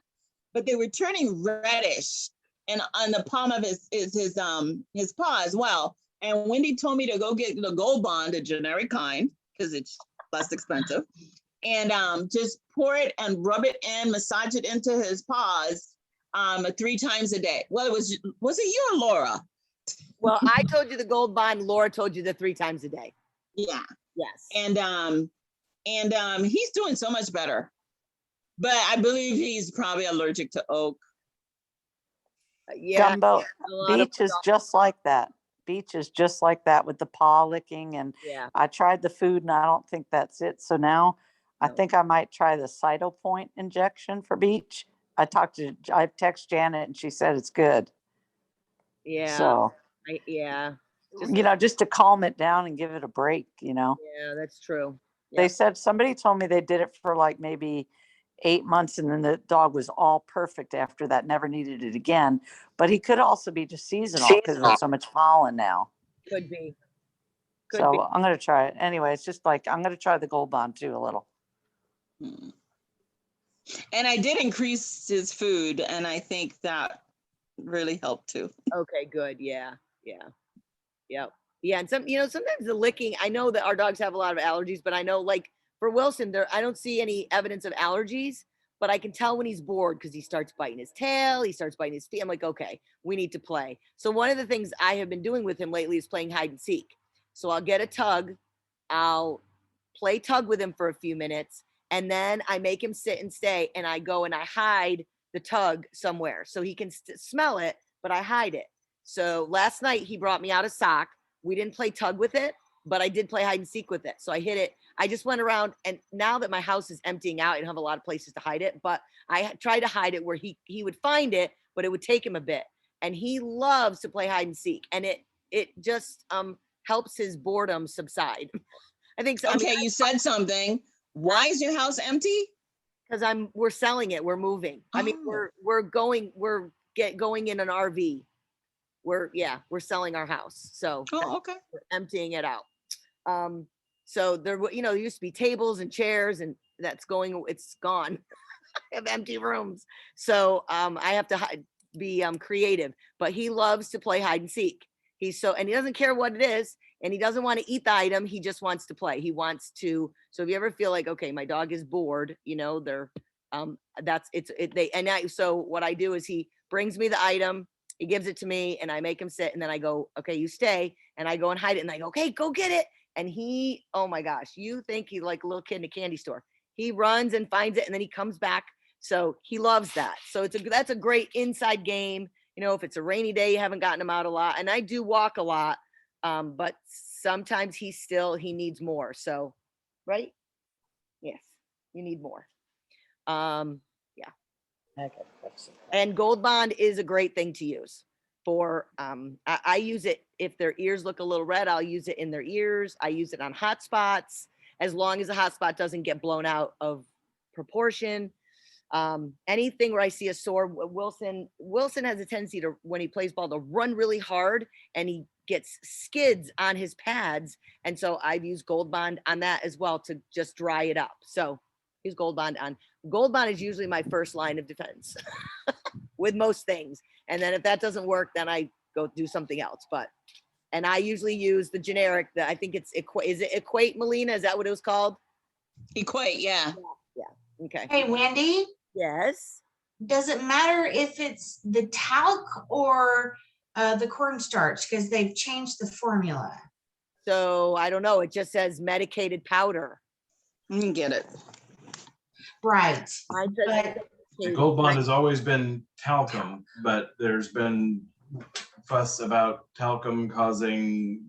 G: But they were turning reddish and on the palm of his paw as well. And Wendy told me to go get the Gold Bond, a generic kind, because it's less expensive. And just pour it and rub it in, massage it into his paws 3 times a day. Well, was it you or Laura?
A: Well, I told you the Gold Bond. Laura told you the 3 times a day.
G: Yeah.
A: Yes.
G: And he's doing so much better. But I believe he's probably allergic to oak.
A: Yeah.
H: Gumbo, Beach is just like that. Beach is just like that with the paw licking. And
A: Yeah.
H: I tried the food and I don't think that's it. So now I
A: No.
H: think I might try the Cytopoint injection for Beach. I text Janet and she said it's good.
A: Yeah.
H: So,
A: Yeah.
H: just to calm it down and give it a break,
A: Yeah, that's true.
H: They said, somebody told me they did it for like maybe 8 months and then the dog was all perfect after that, never needed it again. But he could also be just seasonal because there's so much pollen now.
A: Could be.
H: So I'm going to try it. Anyway, it's just like, I'm going to try the Gold Bond too, a little.
G: And I did increase his food and I think that really helped too.
A: Okay, good. Yeah. Yep. Yeah. And sometimes the licking, I know that our dogs have a lot of allergies, but I know like for Wilson, I don't see any evidence of allergies, but I can tell when he's bored because he starts biting his tail, he starts biting his feet. I'm like, okay, we need to play. So one of the things I have been doing with him lately is playing hide and seek. So I'll get a tug, I'll play tug with him for a few minutes, and then I make him sit and stay, and I go and I hide the tug somewhere so he can smell it, but I hide it. So last night he brought me out a sock. We didn't play tug with it, but I did play hide and seek with it. So I hid it. I just went around, and now that my house is emptying out, I don't have a lot of places to hide it, but I tried to hide it where he would find it, but it would take him a bit. And he loves to play hide and seek, and it just helps his boredom subside. I think so.
G: Okay, you said something. Why is your house empty?
A: Because we're selling it. We're moving. I mean, we're going in an RV. We're selling our house. So
G: okay.
A: we're emptying it out. So there used to be tables and chairs, and it's gone. I have empty rooms. So I have to be creative, but he loves to play hide and seek. And he doesn't care what it is, and he doesn't want to eat the item. He just wants to play. He wants to. So if you ever feel like, okay, my dog is bored, so what I do is he brings me the item, he gives it to me, and I make him sit, and then I go, okay, you stay, and I go and hide it, and I go, okay, go get it. And he, oh my gosh, you think he's like a little kid in a candy store. He runs and finds it, and then he comes back. So he loves that. So that's a great inside game. If it's a rainy day, you haven't gotten him out a lot. And I do walk a lot, but sometimes he needs more. So, right? Yes, you need more. And Gold Bond is a great thing to use for, I use it if their ears look a little red, I'll use it in their ears. I use it on hot spots, as long as the hot spot doesn't get blown out of proportion. Anything where I see a sore, Wilson has a tendency to, when he plays ball, to run really hard, and he gets skids on his pads. And so I've used Gold Bond on that as well to just dry it up. So use Gold Bond on. Gold Bond is usually my first line of defense with most things. And then if that doesn't work, then I go do something else. And I usually use the generic, I think is it Equate, Melina? Is that what it was called?
G: Equate, yeah.
A: Yeah. Okay.
C: Hey, Wendy,
A: Yes.
C: does it matter if it's the talc or the cornstarch? Because they've changed the formula.
A: So I don't know. It just says medicated powder.
G: You can get it.
C: Right.
A: Mine says
C: But
D: The Gold Bond has always been talcum, but there's been fuss about talcum causing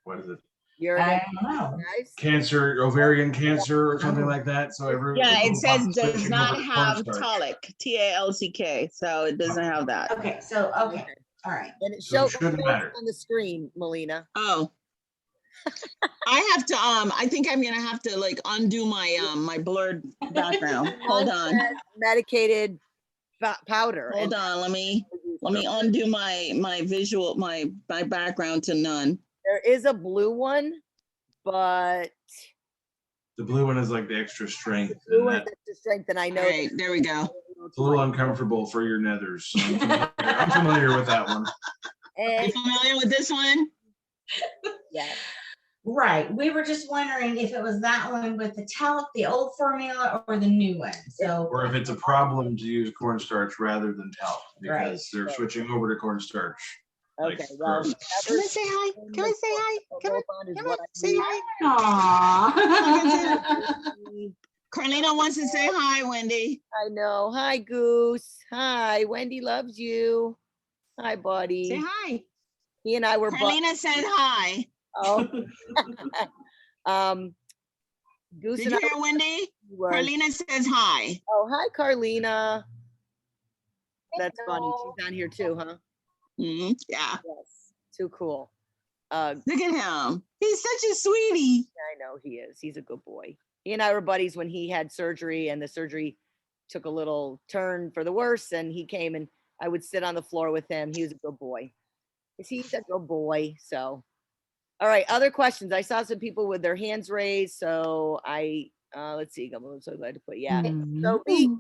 D: what is it?
A: urinary
C: I don't know.
A: guys.
D: Cancer, ovarian cancer or something
C: Oh.
D: like that. So every
G: Yeah, it says
D: everyone's
G: does
D: switching
G: not
D: over to
G: have
D: cornstarch.
G: talc, TALCK, so it doesn't have that.
C: Okay, so, okay, all right.
A: And it
D: So it
A: shows
D: shouldn't matter.
A: on the screen, Melina.
G: Oh. I have to, I think I'm gonna have to like undo my, my blurred background. Hold
A: Mine
G: on,
A: says medicated powder.
G: hold on, let me undo my visual, my background to none.
A: There is a blue one, but
D: The blue one is like the extra strength.
A: the blue
D: And
A: one
D: that,
A: is extra strength, and I know.
G: All right, there we go.
D: it's a little uncomfortable for your nethers. So I'm familiar with that one.
G: You
A: And
G: familiar with this one?
A: yeah,
C: Right, we were just wondering if it was that one with the talc, the old formula, or the new one, so.
D: Or if it's a problem to use cornstarch rather than talc,
C: Right.
D: because they're switching over to cornstarch. Like,
A: okay, well.
D: gross.
G: Come and say hi, come and say hi, come on, come on, say hi.
C: Aww.
G: Carlina wants to say hi, Wendy.
A: I know. Hi, Goose. Hi, Wendy loves you. Hi,
G: Say
A: buddy.
G: hi.
A: He and I were.
G: Carlina said hi.
A: Oh. Goose
G: Did
A: and
G: you
A: I
G: hear Wendy?
A: were.
G: Carlina says hi.
A: Oh, hi, Carlina. That's funny. She's on here too, huh?
G: Yeah,
A: Yes. Too cool.
G: look at him. He's such a sweetie.
A: I know he is. He's a good boy. He and I were buddies when he had surgery, and the surgery took a little turn for the worse. And he came, and I would sit on the floor with him. He was a good boy. He's a good boy. So, all right. Other questions? I saw some people with their hands raised. So let's see. I'm so glad to put. Yeah. So be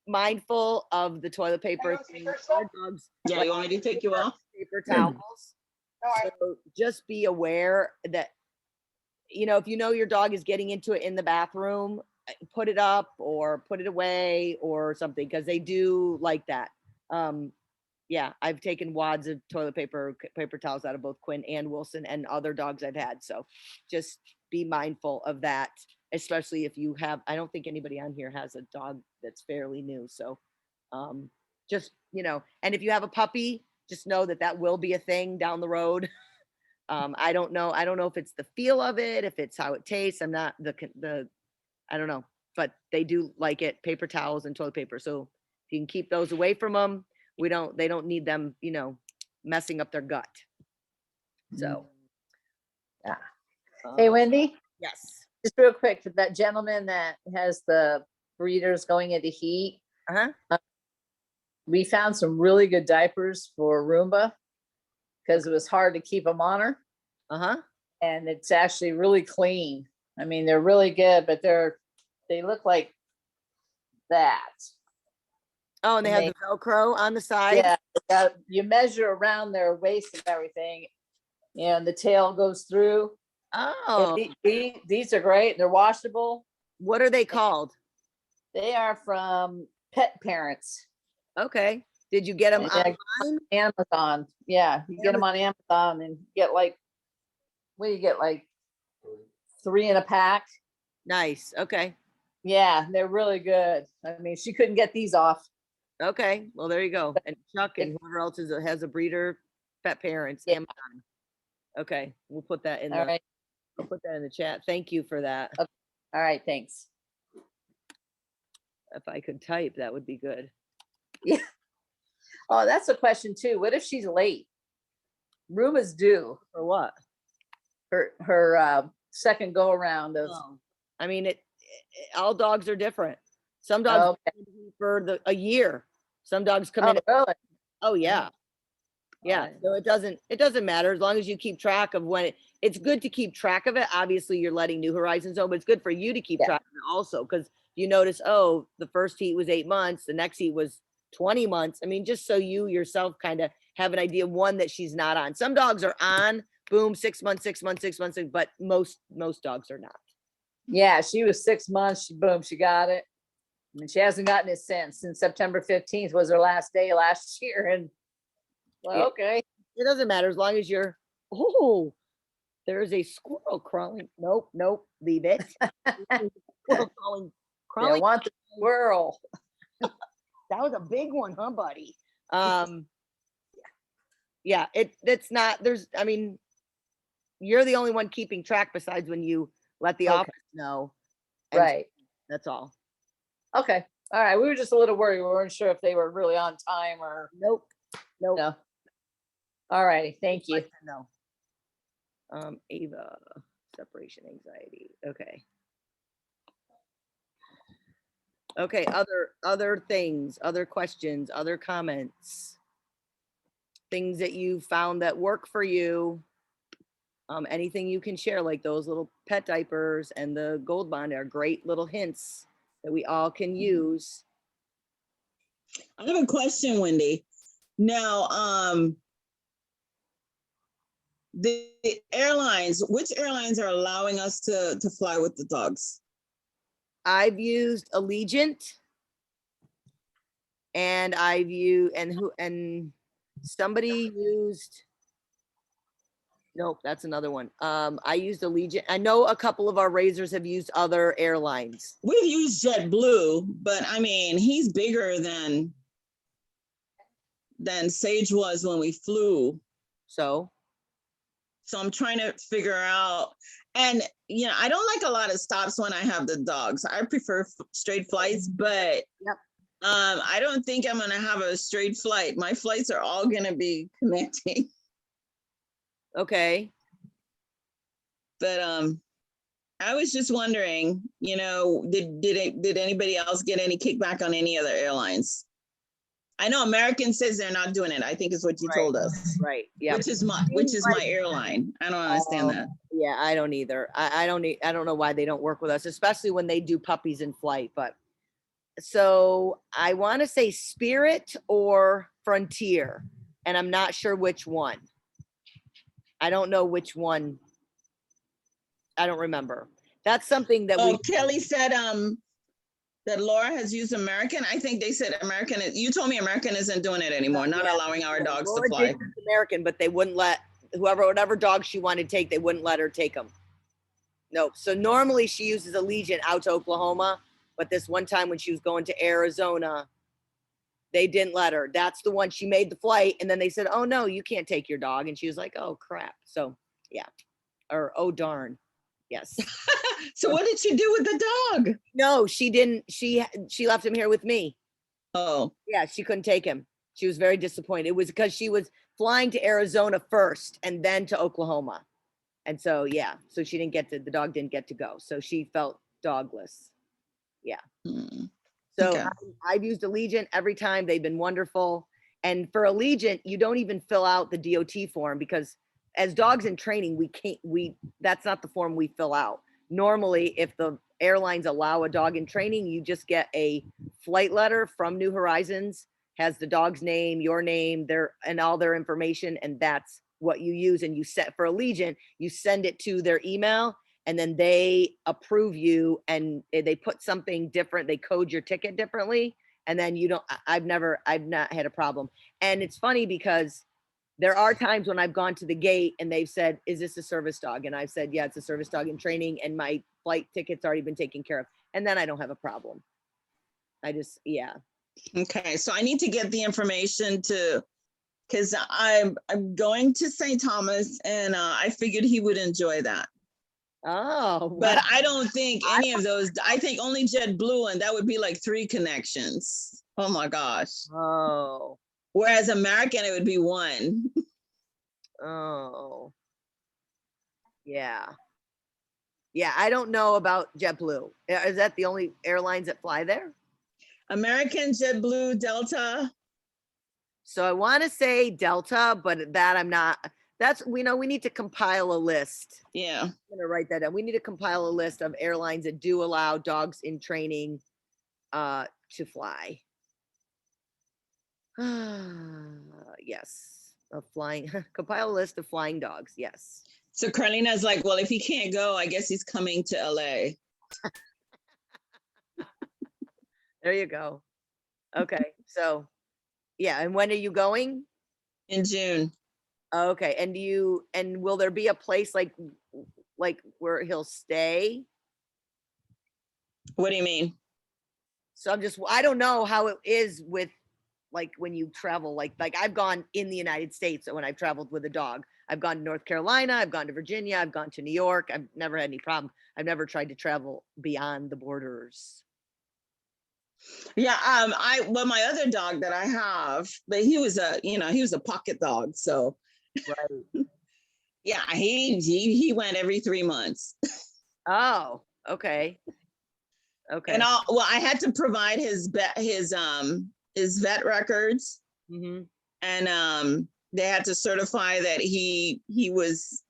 A: mindful of the toilet paper. Dogs
G: Yeah, you want me to take you off?
A: paper towels. So just be aware that, if you know your dog is getting into it in the bathroom, put it up or put it away or something, because they do like that. Yeah, I've taken wads of toilet paper towels out of both Quinn and Wilson and other dogs I've had. So just be mindful of that, especially if you have, I don't think anybody on here has a dog that's fairly new. So just, and if you have a puppy, just know that will be a thing down the road. I don't know if it's the feel of it, if it's how it tastes. I'm not I don't know, but they do like it, paper towels and toilet paper. So if you can keep those away from them, they don't need them, messing up their gut. So,
B: Yeah. Hey,
A: uh,
B: Wendy,
A: yes.
B: just real quick, for that gentleman that has the breeders going into heat,
A: Uh-huh.
B: we found some really good diapers for Roomba because it was hard to keep them on her.
A: Uh-huh.
B: And it's actually really clean. I mean, they're really good, but they look like that.
A: Oh, and they have the Velcro on the side.
B: Yeah, you measure around their waist and everything, and the tail goes through.
A: Oh,
B: These are great. They're washable.
A: what are they called?
B: They are from Pet Parents.
A: Okay. Did you get them
B: Yeah,
A: online?
B: Amazon. Yeah, you get them on Amazon and get what do you get, like 3 in a pack?
A: Nice. Okay.
B: Yeah, they're really good. I mean, she couldn't get these off.
A: Okay. Well, there you go. And Chuck and whoever else has a breeder, Pet Parents,
B: Yeah.
A: Amazon. Okay. We'll put that in
B: All right.
A: I'll put that in the chat. Thank you for that.
B: All right, thanks.
A: If I could type, that would be good.
B: Oh, that's a question too. What if she's late? Rooma's due
A: For what?
B: her second go around of.
A: Oh, I mean, all dogs are different. Some dogs
B: Oh, okay.
A: come in for a year. Some dogs come
B: Oh,
A: in.
B: really?
A: Oh yeah. Yeah.
B: Alright.
A: So it doesn't matter as long as you keep track of when it's good to keep track of it. Obviously you're letting New Horizons know, but it's good for you to keep
B: Yeah.
A: track of it also. Cause you notice, oh, the first heat was 8 months. The next heat was 20 months. I mean, just so you yourself kind of have an idea, one, that she's not on. Some dogs are on, boom, 6 months, 6 months, 6 months, but most dogs are not.
B: Yeah, she was 6 months. Boom, she got it. And she hasn't gotten it since September 15th was her last day last year. And well,
A: Yeah.
B: okay.
A: It doesn't matter as long as you're, oh, There is a squirrel crawling. Nope, nope, leave it. Squirrel crawling,
B: Yeah,
A: crawling.
B: want the squirrel.
A: That was a big one, huh, buddy? Yeah, it's not, I mean, you're the only one keeping track besides when you let the
B: Okay.
A: office know. and
B: Right.
A: That's all.
B: Okay. All right. We were just a little worried. We weren't sure if they were really on time or
A: Nope, nope.
B: no. All righty. Thank you.
A: Like to know. Ava, separation anxiety. Okay. Okay, other things, other questions, other comments, things that you found that work for you. Anything you can share, like those little pet diapers and the Gold Bond are great little hints that we all can use.
G: I have a question, Wendy. Now, the airlines, which airlines are allowing us to fly with the dogs?
A: I've used Allegiant, and I've used, and somebody used, nope, that's another one. I used Allegiant. I know a couple of our razors have used other airlines.
G: We've used JetBlue, but I mean, he's bigger than Sage was when we flew.
A: So
G: I'm trying to figure out, and you know, I don't like a lot of stops when I have the dogs. I prefer straight flights, but
A: Yep.
G: I don't think I'm gonna have a straight flight. My flights are all gonna be connecting.
A: okay.
G: But I was just wondering, you know, did anybody else get any kickback on any other airlines? I know American says they're not doing it. I think is what you told us.
A: Right. Yeah.
G: Which is my airline. I don't understand that.
A: Yeah, I don't either. I don't know why they don't work with us, especially when they do puppies in flight. But so I want to say Spirit or Frontier, and I'm not sure which one. I don't know which one. I don't remember. That's something that we.
G: Kelly said that Laura has used American. I think they said American. You told me American isn't doing it anymore, not allowing our dogs
A: Laura
G: to fly.
A: did use American, but they wouldn't let whatever dog she wanted to take, they wouldn't let her take them. No. So normally she uses Allegiant out to Oklahoma, but this one time when she was going to Arizona, they didn't let her. That's the one she made the flight, and then they said, "Oh no, you can't take your dog," and she was like, "Oh crap." So yeah, or oh darn, yes.
G: So what did she do with the dog?
A: No, she didn't. She left him here with me.
G: Oh,
A: Yeah, she couldn't take him. She was very disappointed. It was because she was flying to Arizona first and then to Oklahoma. And so, yeah, so the dog didn't get to go. So she felt dogless. Yeah. So
G: okay.
A: I've used Allegiant every time. They've been wonderful. And for Allegiant, you don't even fill out the DOT form because as dogs in training, that's not the form we fill out. Normally, if the airlines allow a dog in training, you just get a flight letter from New Horizons, has the dog's name, your name, and all their information, and that's what you use. And you set for Allegiant, you send it to their email, and then they approve you, and they put something different. They code your ticket differently, and then you don't. I've not had a problem. And it's funny because there are times when I've gone to the gate and they've said, "Is this a service dog?" And I've said, "Yeah, it's a service dog in training, and my flight ticket's already been taken care of." And then I don't have a problem. Yeah.
G: Okay, so I need to get the information because I'm going to St. Thomas, and I figured he would enjoy that.
A: Oh,
G: but I don't think any of those. I think only JetBlue, and that would be like 3 connections. Oh my gosh.
A: Oh.
G: Whereas American, it would be 1.
A: Oh. Yeah. Yeah, I don't know about JetBlue. Is that the only airlines that fly there?
G: American, JetBlue, Delta.
A: So I want to say Delta, but that I'm not. We need to compile a list.
G: Yeah.
A: I'm gonna write that down. We need to compile a list of airlines that do allow dogs in training to fly. Yes. Compile a list of flying dogs. Yes.
G: So Carlina's like, well, if he can't go, I guess he's coming to LA.
A: There you go. Okay. So yeah. And when are you going?
G: In June.
A: Okay, and will there be a place like where he'll stay?
G: What do you mean?
A: So I don't know how it is with like when you travel, like I've gone in the United States when I've traveled with a dog. I've gone to North Carolina, I've gone to Virginia, I've gone to New York. I've never had any problem. I've never tried to travel beyond the borders.
G: Yeah, well, my other dog that I have, but he was a pocket dog. So
A: Right.
G: yeah, he went every 3 months.
A: Oh, okay. Okay.
G: And I had to provide his vet records,
A: Hmm.
G: and they had to certify that he was,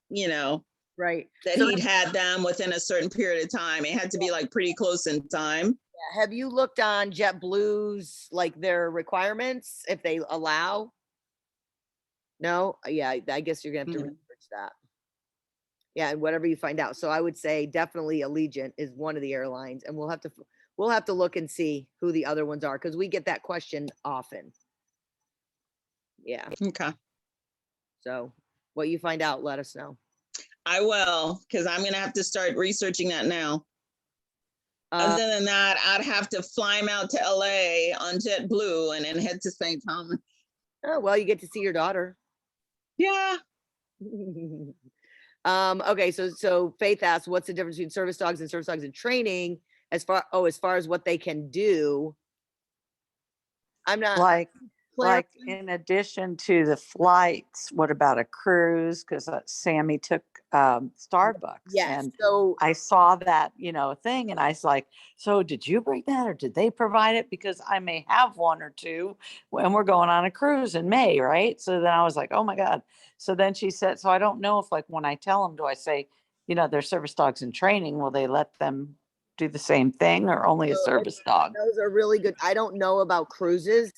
A: Right.
G: that
A: So
G: he'd had them within a certain period of time. It had to be like pretty close in time.
A: have you looked on JetBlue's, like their requirements, if they allow? No? Yeah, I guess you're gonna have to
G: Mhm.
A: research that. Yeah, and whatever you find out. So I would say definitely Allegiant is one of the airlines, and we'll have to look and see who the other ones are, because we get that question often. Yeah.
G: Okay.
A: So what you find out, let us know.
G: I will, because I'm gonna have to start researching that now.
A: Uh,
G: Other than that, I'd have to fly him out to LA on JetBlue and then head to St. Thomas.
A: oh, well, you get to see your daughter.
G: Yeah.
A: Okay, so Faith asked, what's the difference between service dogs and service dogs in training as far as what they can do? I'm not
H: Like in addition to the flights, what about a cruise? Because Sammy took Starbucks,
A: yes.
H: and
A: So
H: I saw that thing, and I was like, so did you bring that, or did they provide it? Because I may have one or two when we're going on a cruise in May, right? So then I was like, oh my God. So then she said, so I don't know if, like, when I tell them, do I say, they're service dogs in training, will they let them do the same thing, or only a service dog?
A: those are really good. I don't know about cruises.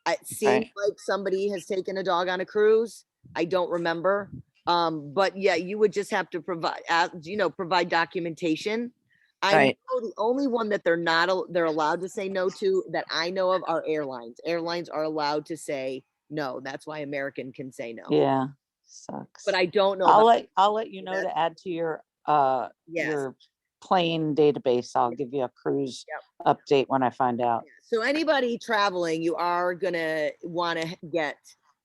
A: It seems
H: Right.
A: like somebody has taken a dog on a cruise. I don't remember. But yeah, you would just have to provide documentation. I
H: Right.
A: know the only one that they're allowed to say no to that I know of are airlines. Airlines are allowed to say no. That's why American can say no.
H: Yeah. Sucks.
A: But I don't know
H: I'll let you know to add to your
A: yes.
H: plane database. I'll give you a cruise update when I find out.
A: So anybody traveling, you are gonna want to get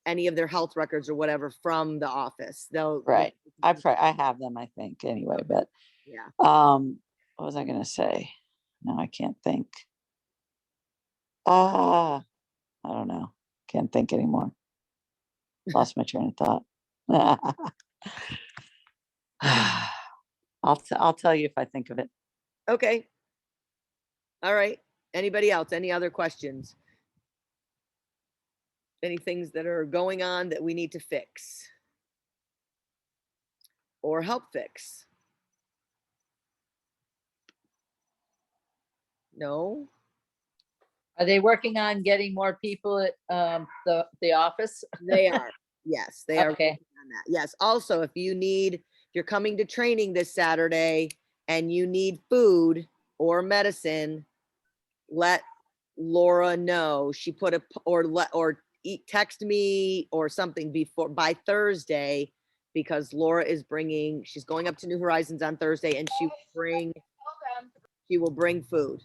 A: any of their health records or whatever from the office.
H: Right. I have them, I think, anyway, but
A: Yeah.
H: what was I gonna say? No, I can't think. I don't know. Can't think anymore. Lost my train of thought. I'll tell you if I think of it.
A: Okay. All right. Anybody else? Any other questions? Any things that are going on that we need to fix or help fix? No?
B: Are they working on getting more people at the office?
A: They are. Yes, they are
B: Okay.
A: working on that. Yes. Also, if you're coming to training this Saturday and you need food or medicine, let Laura know. She put text me or something by Thursday, because Laura she's going up to New Horizons on Thursday, and she will bring food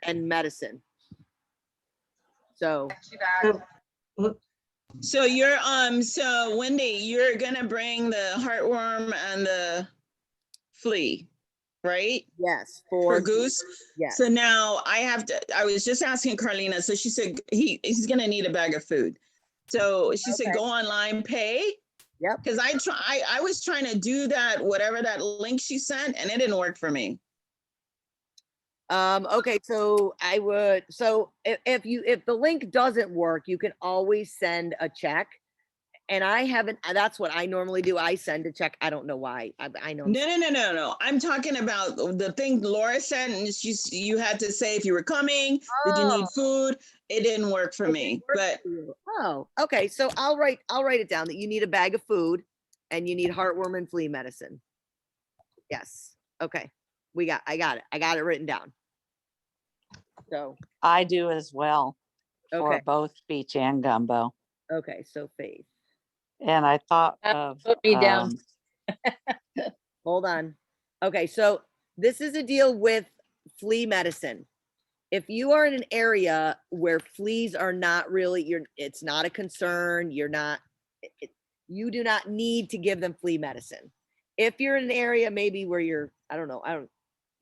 A: and medicine. So
G: So Wendy, you're gonna bring the heartworm and the flea, right?
A: yes,
G: For Goose.
A: yes.
G: So now I was just asking Carlina. So she said he's gonna need a bag of food. So she said,
A: Okay.
G: go online, pay.
A: Yep.
G: Because I was trying to do that, whatever that link she sent, and it didn't work for me.
A: Okay, so if the link doesn't work, you can always send a check. And that's what I normally do. I send a check. I don't know why. I know.
G: No. I'm talking about the thing Laura sent, and you had to say if you were coming, did you need food? It didn't work for me.
A: Oh, okay. So I'll write it down that you need a bag of food and you need heartworm and flea medicine. Yes. Okay. I got it. I got it written down. So
H: I do as well for
A: okay.
H: both speech and gumbo.
A: Okay. So Faith
H: And I thought of,
B: Put me down.
A: Hold on. Okay, so this is a deal with flea medicine. If you are in an area where fleas are not really, it's not a concern, you do not need to give them flea medicine. If you're in an area maybe where you're, I don't know,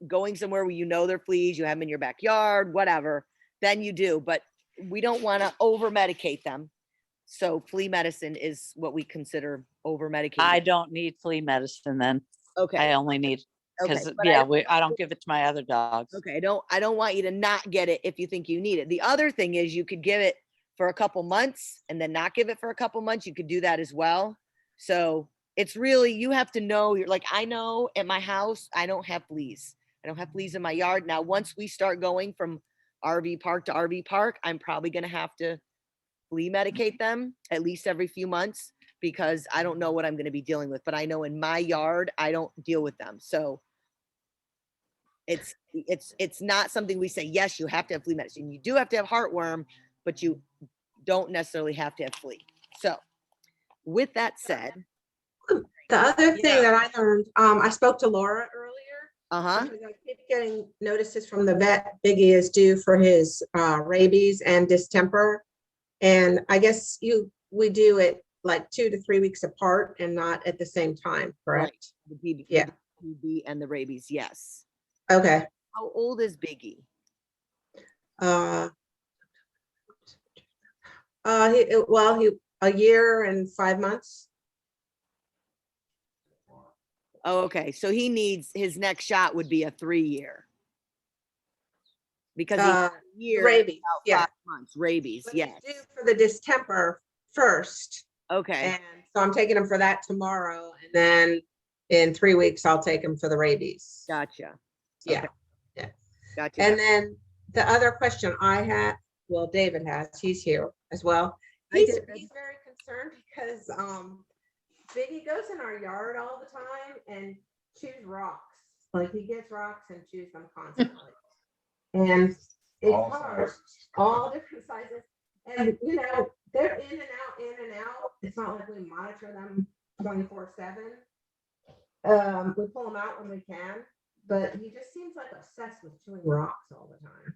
A: going somewhere where you know they're fleas, you have them in your backyard, whatever, then you do. But we don't want to over medicate them. So flea medicine is what we consider over medicating.
H: I don't need flea medicine then.
A: Okay.
H: I only need,
A: Okay.
H: because
A: but
H: yeah, I don't give it to my other dogs.
A: Okay, I don't want you to not get it if you think you need it. The other thing is you could give it for a couple months and then not give it for a couple months. You could do that as well. So it's really, you have to know, you're like, I know at my house, I don't have fleas. I don't have fleas in my yard. Now, once we start going from RV park to RV park, I'm probably going to have to flea medicate them at least every few months because I don't know what I'm going to be dealing with. But I know in my yard, I don't deal with them. So it's not something we say, yes, you have to have flea medicine. You do have to have heartworm, but you don't necessarily have to have flea. So with that said.
F: The other thing
A: Yeah.
F: that I learned, I spoke to Laura earlier.
A: Uh-huh.
F: because I keep getting notices from the vet. Biggie is due for his rabies and distemper. And I guess we do it like 2 to 3 weeks apart and not at the same time, correct?
A: The PB,
F: Yeah.
A: the PB and the rabies, yes.
F: Okay.
A: How old is Biggie?
F: He a year and 5 months.
A: Oh, okay. So he needs, his next shot would be a 3-year. Because he's a year,
F: Rabies,
A: about
F: yeah.
A: 5 months. Rabies,
F: But he's
A: yes.
F: due for the distemper first.
A: Okay,
F: And so I'm taking him for that tomorrow. And then in 3 weeks, I'll take him for the rabies.
A: gotcha.
F: Yeah.
A: Okay.
F: Yeah.
A: Gotcha.
F: And then the other question I had, well, David has, he's here as well.
A: Hi,
F: He's
A: David.
F: very concerned because Biggie goes in our yard all the time and chews rocks. Like he gets rocks and chews them constantly. And it's hard, all different sizes. And you know, they're in and out. It's not like we monitor them 24/7. We pull them out when we can, but he just seems like obsessed with chewing rocks all the time.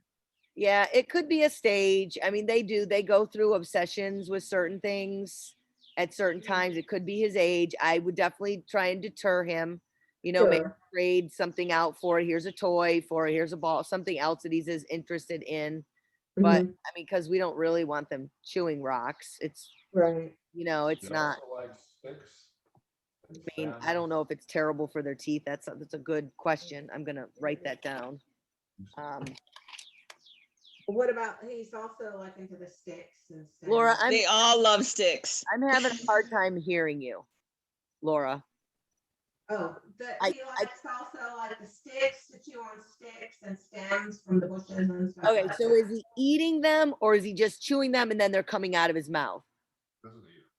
A: Yeah, it could be a stage. I mean, they go through obsessions with certain things at certain times. It could be his age. I would definitely try and deter him, maybe
F: Sure.
A: trade something out for it. Here's a toy for it. Here's a ball, something else that he's as interested in. But
F: Mhm.
A: I mean, because we don't really want them chewing rocks. It's,
F: Right.
A: it's not, I mean, I don't know if it's terrible for their teeth. That's a good question. I'm going to write that down.
F: What about, he's also like into the sticks and stuff.
A: Laura,
G: They all love sticks.
A: I'm having a hard time hearing you, Laura.
F: Oh,
A: I-
F: he likes also like the sticks to chew on sticks and stems from the bushes and stuff.
A: Okay,
F: like
A: so
F: that.
A: is he eating them or is he just chewing them and then they're coming out of his mouth?
F: No,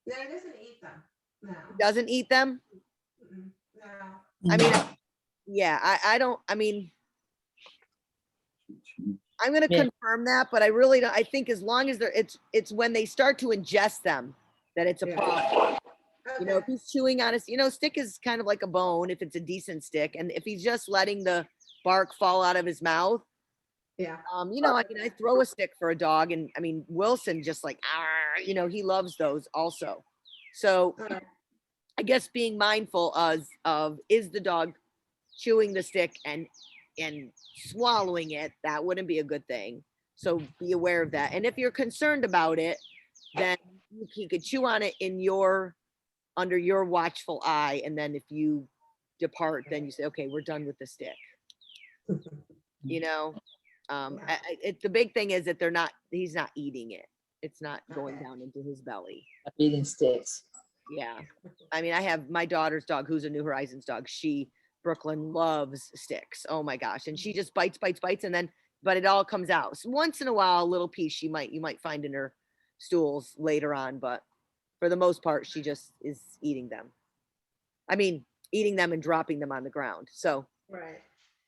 F: he doesn't eat them. No.
A: Doesn't eat them?
F: Mm-mm. No.
A: I mean, yeah, I don't, I mean, I'm gonna
B: Yeah.
A: confirm that, but I really don't, I think as long as it's when they start to ingest them that it's a
F: Yeah.
A: problem.
F: Okay.
A: If he's chewing on a, stick is kind of like a bone if it's a decent stick. And if he's just letting the bark fall out of his mouth,
F: Yeah.
A: I mean, I throw a stick for a dog and I mean, Wilson just like, he loves those also. So
F: All right.
A: I guess being mindful of is the dog chewing the stick and swallowing it, that wouldn't be a good thing. So be aware of that. And if you're concerned about it, then he could chew on it under your watchful eye. And then if you depart, then you say, okay, we're done with the stick. The big thing is that he's not eating it. It's not going down into his belly.
B: Eating sticks.
A: Yeah. I mean, I have my daughter's dog, who's a New Horizons dog. Brooklyn loves sticks. Oh my gosh. And she just bites, but it all comes out. So once in a while, a little piece you might find in her stools later on, but for the most part, she just is eating them. I mean, eating them and dropping them on the ground. So
F: Right.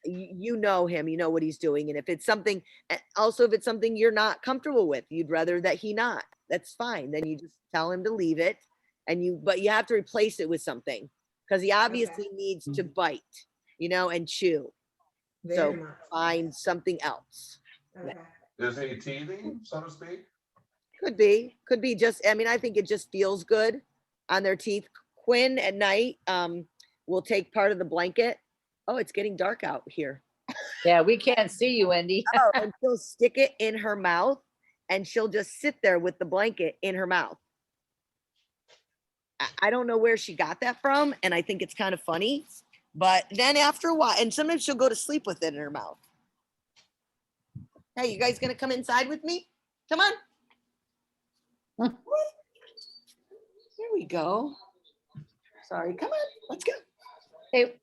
A: you know him, you know what he's doing. And if it's something you're not comfortable with, you'd rather that he not, that's fine. Then you just tell him to leave it but you have to replace it with something because he obviously needs to bite, and chew. So
F: Very much.
A: find something else.
F: Okay.
I: Is he teething, so to speak?
A: Could be just, I think it just feels good on their teeth. Quinn at night will take part of the blanket. Oh, it's getting dark out here.
B: Yeah, we can't see you, Wendy.
A: Oh, and she'll stick it in her mouth and she'll just sit there with the blanket in her mouth. I don't know where she got that from, and I think it's kind of funny. But then after a while, and sometimes she'll go to sleep with it in her mouth. Hey, you guys gonna come inside with me? Come on. Here we go. Sorry, come on, let's go.
B: Hey,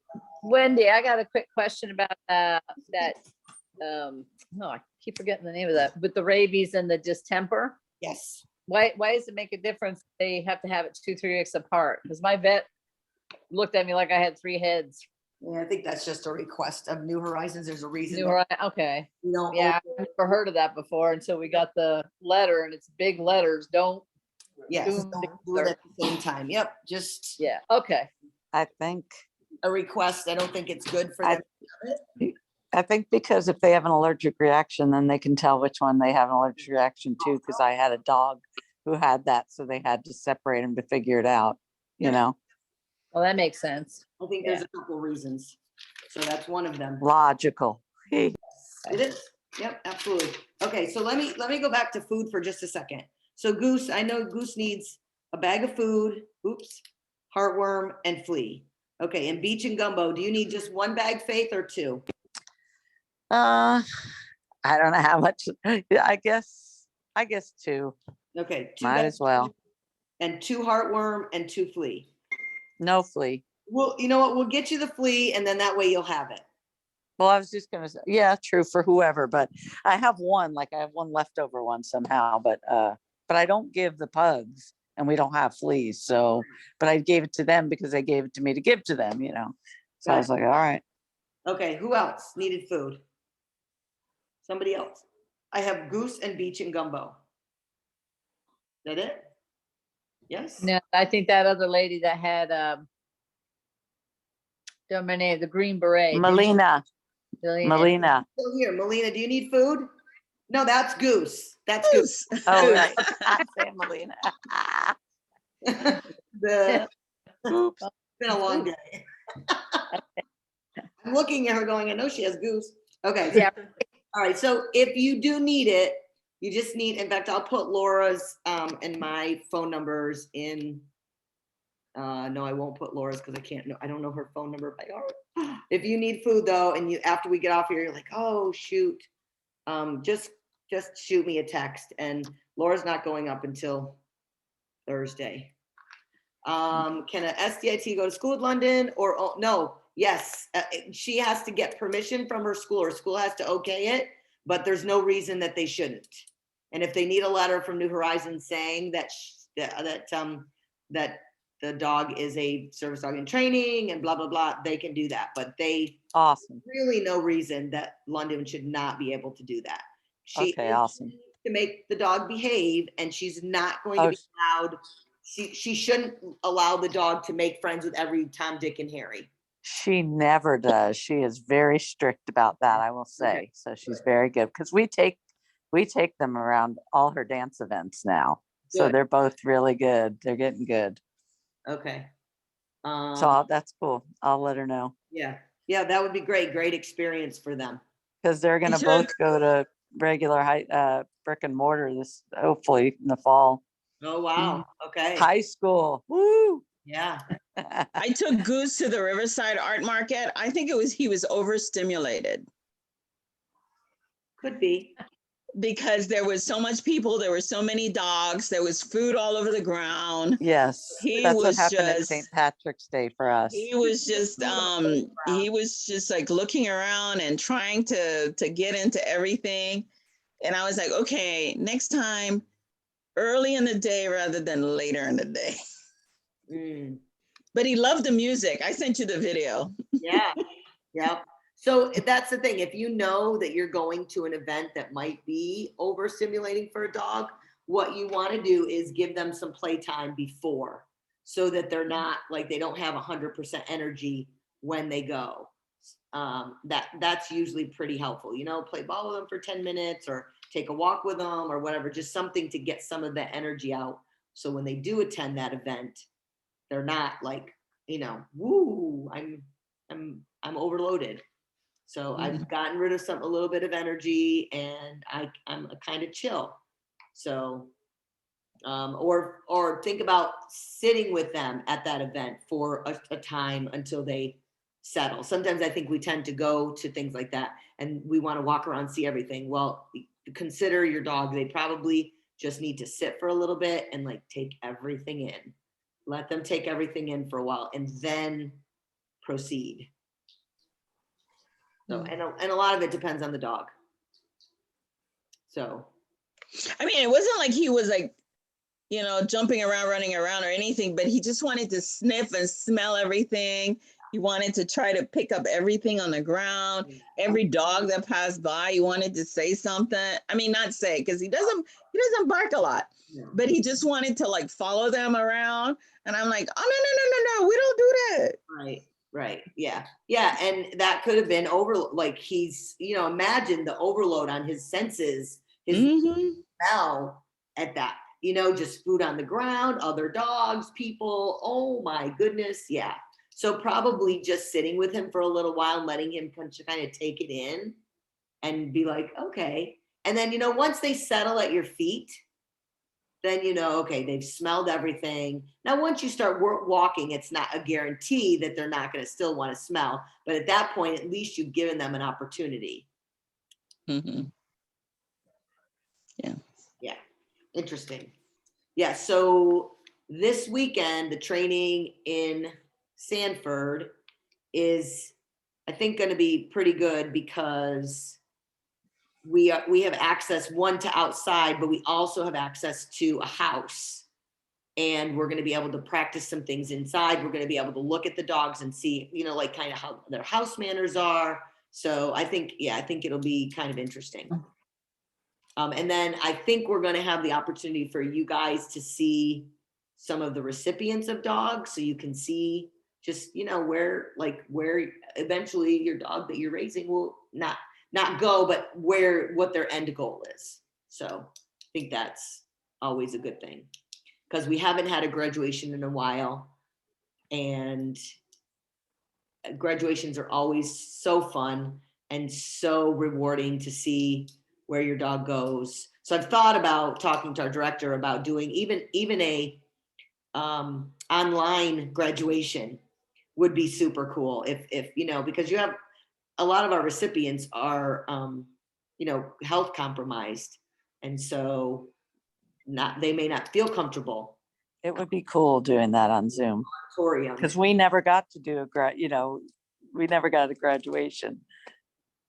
B: Wendy, I got a quick question about that. No, I keep forgetting the name of that, with the rabies and the distemper.
A: Yes.
B: Why does it make a difference? They have to have it 2-3 weeks apart? Because my vet looked at me like I had 3 heads.
A: Yeah, I think that's just a request of New Horizons. There's a reason.
B: Okay.
A: We don't
B: Yeah, I've never heard of that before until we got the letter, and it's big letters. Don't.
A: Yes,
B: Boom,
A: don't do it at the same time. Yep, just
B: Yeah. Okay.
H: I think,
A: a request. I don't think it's good for
H: I-
A: them. to have it.
H: I think because if they have an allergic reaction, then they can tell which one they have an allergic reaction to, because I had a dog who had that, so they had to separate them to figure it out,
B: Well, that makes sense.
A: I think there's a couple reasons. So that's one of them.
H: logical.
A: It is. Yep, absolutely. Okay, so let me go back to food for just a second. So Goose, I know Goose needs a bag of food, heartworm and flea. Okay, and beach and gumbo, do you need just one bag, Faith, or 2?
H: I don't know how much, I guess 2,
A: Okay. 2
H: might
A: bags
H: as well.
A: and 2 heartworm and 2 flea.
H: No flea.
A: Well, you know what? We'll get you the flea and then that way you'll have it.
H: Well, I was just gonna say, yeah, true for whoever, but I have one leftover one somehow, but I don't give the pugs, and we don't have fleas, so, but I gave it to them because they gave it to me to give to them, So I was like, all right.
A: Okay, who else needed food? Somebody else. I have Goose and beach and gumbo. That it? Yes?
B: No, I think that other lady that had the green beret.
H: Melina.
B: Melina.
A: Still here. Melina, do you need food? No, that's Goose. That's Goose.
H: Oh, right. I'm saying Melina.
A: Oops. It's been a long day. I'm looking at her going, I know she has Goose. Okay.
B: Yeah.
A: All right. So if you do need it, you just need, in fact, I'll put Laura's and my phone numbers in. No, I won't put Laura's because I don't know her phone number by heart. If you need food though, and after we get off here, you're like, oh shoot, just shoot me a text. And Laura's not going up until Thursday. Can a SDIT go to school at London or no? Yes, she has to get permission from her school. Her school has to okay it, but there's no reason that they shouldn't. And if they need a letter from New Horizons saying that the dog is a service dog in training and blah blah blah, they can do that. But they
H: Awesome.
A: really no reason that London should not be able to do that.
H: Okay, awesome.
A: To make the dog behave, and she's not going to be allowed. She shouldn't allow the dog to make friends with every Tom, Dick, and Harry.
H: She never does. She is very strict about that, I will say.
A: Okay.
H: So she's very good because we take them around all her dance events now. So
A: Good.
H: they're both really good. They're getting good.
A: Okay.
H: So that's cool. I'll let her know
A: Yeah, that would be great. Great experience for them.
H: because they're gonna both go to regular brick and mortar hopefully in the fall.
A: Oh wow. Okay.
H: High school. Woo!
A: Yeah.
G: I took Goose to the Riverside Art Market. I think he was overstimulated
A: Could be.
G: because there was so much people, there were so many dogs, there was food all over the ground.
H: Yes,
G: He
H: that's what
G: was
H: happened at
G: just-
H: St. Patrick's Day for us.
G: He was just like looking around and trying to get into everything. And I was like, okay, next time, early in the day rather than later in the day.
A: Mm.
G: But he loved the music. I sent you the video.
A: Yeah. Yep. So that's the thing. If you know that you're going to an event that might be overstimulating for a dog, what you want to do is give them some playtime before. so that they're not like, they don't have 100% energy when they go. That's usually pretty helpful, you know, play ball with them for 10 minutes or take a walk with them or whatever, just something to get some of that energy out. So when they do attend that event, they're not like, you know, woo, I'm overloaded. So I've gotten rid of a little bit of energy, and I'm a kind of chill. So, or think about sitting with them at that event for a time until they settle. Sometimes I think we tend to go to things like that and we want to walk around, see everything. Well, consider your dog. They probably just need to sit for a little bit and like take everything in. Let them take everything in for a while and then proceed. So, and a lot of it depends on the dog. So,
G: I mean, it wasn't like he was like, you know, jumping around, running around or anything, but he just wanted to sniff and smell everything. He wanted to try to pick up everything on the ground. Every dog that passed by, he wanted to say something. I mean, not say, because he doesn't bark a lot, but he just wanted to like follow them around. And I'm like, oh, no, we don't do that.
A: Right. Yeah. And that could have been like he's, you know, imagine the overload on his senses, his smell at that, you know, just food on the ground, other dogs, people. Oh my goodness. Yeah. So probably just sitting with him for a little while and letting him kind of take it in and be like, okay. And then, you know, once they settle at your feet, then you know, okay, they've smelled everything. Now, once you start walking, it's not a guarantee that they're not going to still want to smell. But at that point, at least you've given them an opportunity.
G: Yeah.
A: Yeah. Interesting. Yeah. So this weekend, the training in Sanford is, I think, going to be pretty good because we have access, one, to outside, but we also have access to a house, and we're going to be able to practice some things inside. We're going to be able to look at the dogs and see, you know, like kind of how their house manners are. So I think it'll be kind of interesting. And then I think we're going to have the opportunity for you guys to see some of the recipients of dogs, so you can see just, you know, where eventually your dog that you're raising will not go, but what their end goal is. So I think that's always a good thing, because we haven't had a graduation in a while, and graduations are always so fun and so rewarding to see where your dog goes. So I've thought about talking to our director about doing even a online graduation would be super cool if you know, because you have a lot of our recipients are you know, health compromised, and so they may not feel comfortable.
H: It would be cool doing that on Zoom, because we never got to do we never got a graduation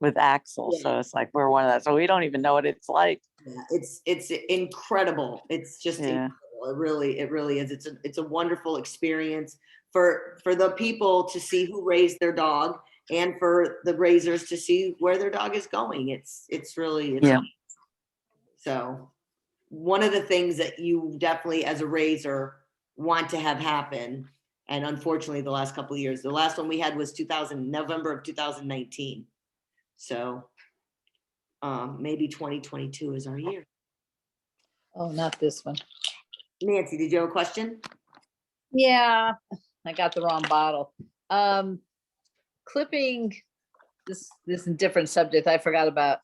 H: with Axel.
A: Yeah.
H: So it's like we're one of that. So we don't even know what it's like.
A: Yeah, it's incredible. It's just incredible. It really is. It's a wonderful experience for the people to see who raised their dog, and for the raisers to see where their dog is going. It's really so one of the things that you definitely as a raiser want to have happen. And unfortunately, the last couple of years, the last one we had was November of 2019. So maybe 2022 is our year.
B: Oh, not this one.
A: Nancy, did you have a question?
B: Yeah, I got the wrong bottle. Clipping, this is a different subject I forgot about.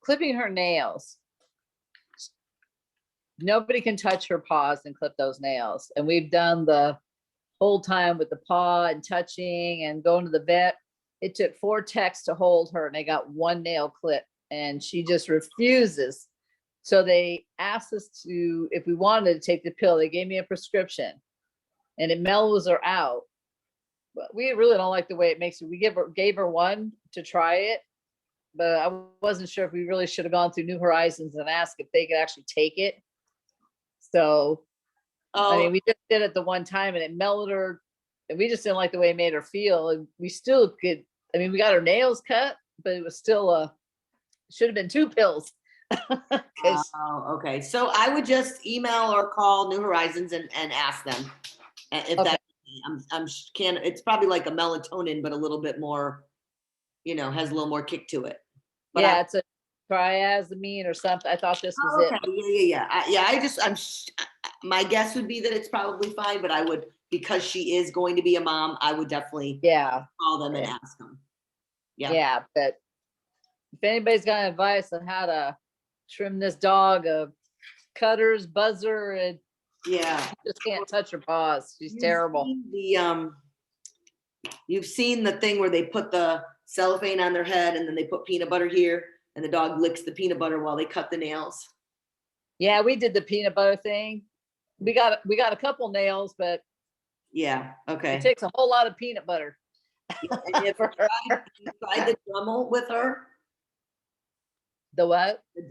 B: Clipping her nails. Nobody can touch her paws and clip those nails. And we've done the whole time with the paw and touching and going to the vet. It took 4 techs to hold her, and they got 1 nail clip, and she just refuses. So they asked us if we wanted to take the pill. They gave me a prescription, and it mellows her out. But we really don't like the way it makes her. We gave her one to try it, but I wasn't sure if we really should have gone through New Horizons and asked if they could actually take it. So, I mean, we just did it the one time, and it mellowed her, and we just didn't like the way it made her feel. And we still could, I mean, we got her nails cut, but it was still should have been 2 pills.
A: Okay. So I would just email or call New Horizons and ask them. If
B: Okay.
A: that, it's probably like a melatonin, but a little bit more, has a little more kick to it. But
B: Yeah, it's a triazamine or something. I thought this was
A: okay.
B: it.
A: Yeah. My guess would be that it's probably fine, but I would, because she is going to be a mom, I would definitely
B: Yeah,
A: call them and
B: Yeah.
A: ask them. Yeah.
B: yeah, but if anybody's got advice on how to trim this dog of cutters, buzzer, and
A: Yeah.
B: just can't touch her paws. She's
A: You've
B: terrible.
A: seen you've seen the thing where they put the cellophane on their head and then they put peanut butter here and the dog licks the peanut butter while they cut the nails.
B: Yeah, we did the peanut butter thing. We got a couple nails, but
A: Yeah. Okay.
B: it takes a whole lot of peanut butter.
A: And if you tried the Dremel with her,
B: The what?
A: the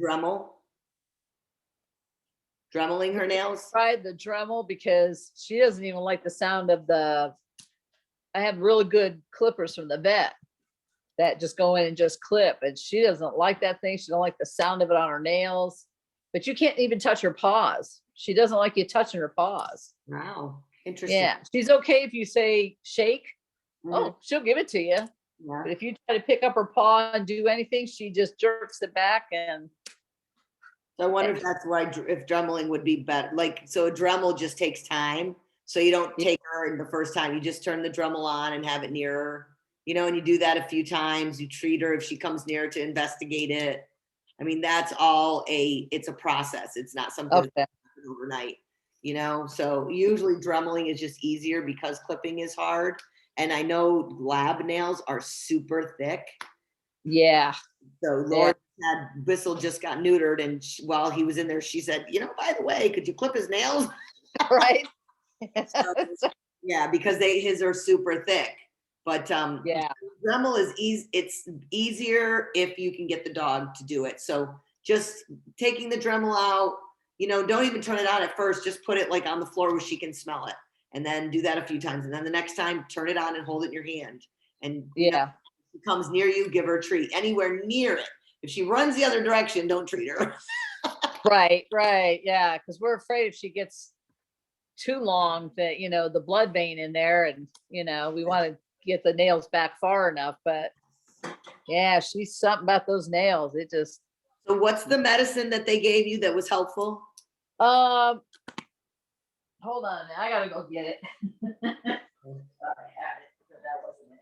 A: Dremeling her nails.
B: Tried the Dremel because she doesn't even like the sound of the. I have really good clippers from the vet that just go in and just clip, and she doesn't like that thing. She don't like the sound of it on her nails. But you can't even touch her paws. She doesn't like you touching her paws.
A: Wow. Interesting.
B: Yeah, she's okay if you say shake.
A: Mhm.
B: Oh, she'll give it to you.
A: Yeah.
B: But if you try to pick up her paw and do anything, she just jerks it back. And
A: So I wonder if that's why if dremeling would be better. Like, so a Dremel just takes time. So you don't take her the first time. You just turn the Dremel on and have it near her, and you do that a few times. You treat her if she comes near to investigate it. I mean, that's all it's a process. It's not something
B: okay,
A: that happens overnight, So usually dremeling is just easier because clipping is hard. And I know lab nails are super thick.
B: yeah,
A: So Lord had Bissell just got neutered, and while he was in there, she said, by the way, could you clip his nails?
B: right.
A: Yeah, because his are super thick. But
B: Yeah,
A: Dremel is easy. It's easier if you can get the dog to do it. So just taking the Dremel out, don't even turn it on at first. Just put it like on the floor where she can smell it, and then do that a few times. And then the next time, turn it on and hold it in your hand. And
B: yeah,
A: if she comes near you, give her a treat. Anywhere near it. If she runs the other direction, don't treat her.
B: right. Yeah, because we're afraid if she gets too long that the blood vein in there, and we want to get the nails back far enough. But yeah, she's something about those nails. It just
A: So what's the medicine that they gave you that was helpful?
B: hold on, I gotta go get it. Sorry, I had it, but that wasn't it.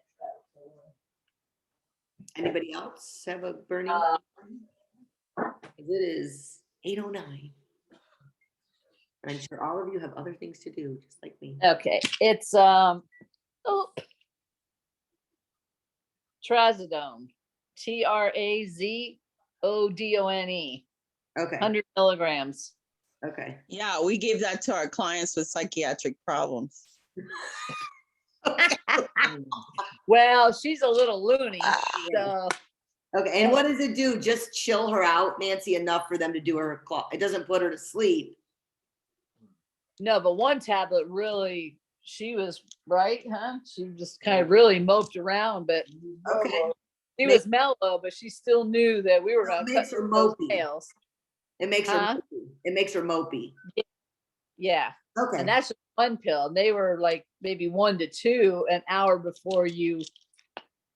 A: Anybody else have a burning? It is 8:09. I'm sure all of you have other things to do, just like me.
B: Okay, it's trazodone, trazodone,
A: Okay.
B: 100 milligrams.
A: Okay.
G: Yeah, we give that to our clients with psychiatric problems.
B: Well, she's a little loony, so
A: Okay. And what does it do? Just chill her out, Nancy, enough for them to do her claw. It doesn't put her to sleep.
B: no, but one tablet really, she was right, huh? She just kind of really moped around, but
A: Okay.
B: she was mellow, but she still knew that we were
A: So it
B: gonna
A: makes
B: cut
A: her
B: those
A: mopey.
B: nails.
A: It makes
B: Huh?
A: her mopey. It makes her mopey.
B: Yeah,
A: Okay.
B: and that's just one pill. And they were like maybe 1 to 2 an hour before you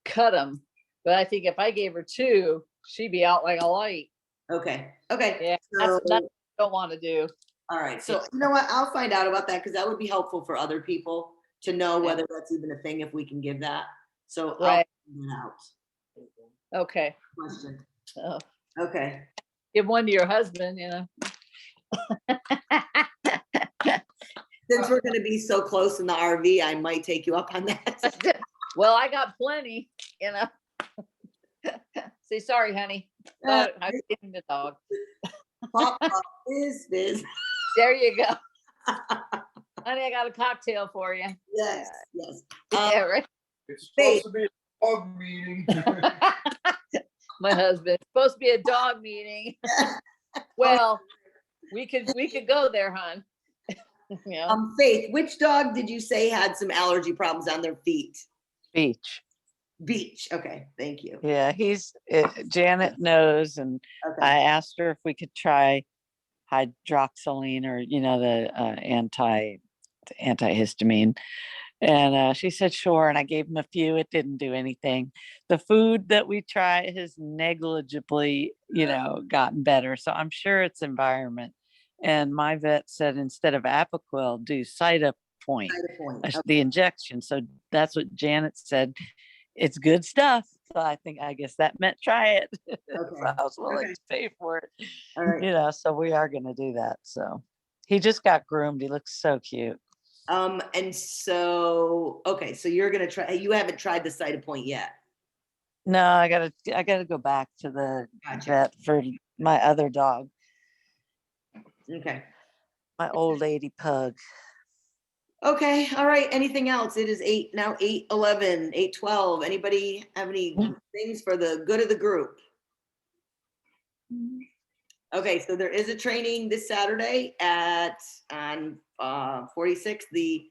B: cut them. But I think if I gave her 2, she'd be out like a light.
A: Okay. Okay.
B: Yeah,
A: So,
B: that's what I don't want to do.
A: all right. So you know what? I'll find out about that because that would be helpful for other people to know
B: Yeah.
A: whether that's even a thing if we can give that. So
B: Right.
A: I'll find that out.
B: Okay.
A: Question.
B: So
A: Okay.
B: give one to your husband,
A: Since we're going to be so close in the RV, I might take you up on that.
B: Well, I got plenty, Say sorry, honey. Thought I was getting the dog.
A: Pop, pop, fizz.
B: There you go. Honey, I got a cocktail for you.
A: Yes, yes.
B: Yeah, right.
I: It's
A: Faith.
I: supposed to be a dog meeting.
B: My husband. It's supposed to be a dog meeting. Well, we could go there, hon.
A: Faith, which dog did you say had some allergy problems on their feet?
H: Beach.
A: Beach. Okay, thank you.
H: Yeah, Janet knows, and
A: Okay.
H: I asked her if we could try hydroxyline or, the antihistamine. And she said, sure. And I gave him a few. It didn't do anything. The food that we try has negligibly, gotten better. So I'm sure it's environment. And my vet said instead of Apoquel, do Cytopoint,
A: Point.
H: the injection. So that's what Janet said. It's good stuff. So I guess that meant try it. So
A: Okay.
H: I was willing
A: Okay.
H: to pay for it.
A: All right.
H: So we are going to do that. So he just got groomed. He looks so cute.
A: And so, okay, so you're gonna try, you haven't tried the Cytopoint yet.
H: No, I gotta go back to the
A: Gotcha.
H: vet for my other dog,
A: Okay.
H: my old lady pug.
A: Okay, all right, anything else? It is 8:11, 8:12. Anybody have any things for the good of the group? Okay, so there is a training this Saturday on 46. The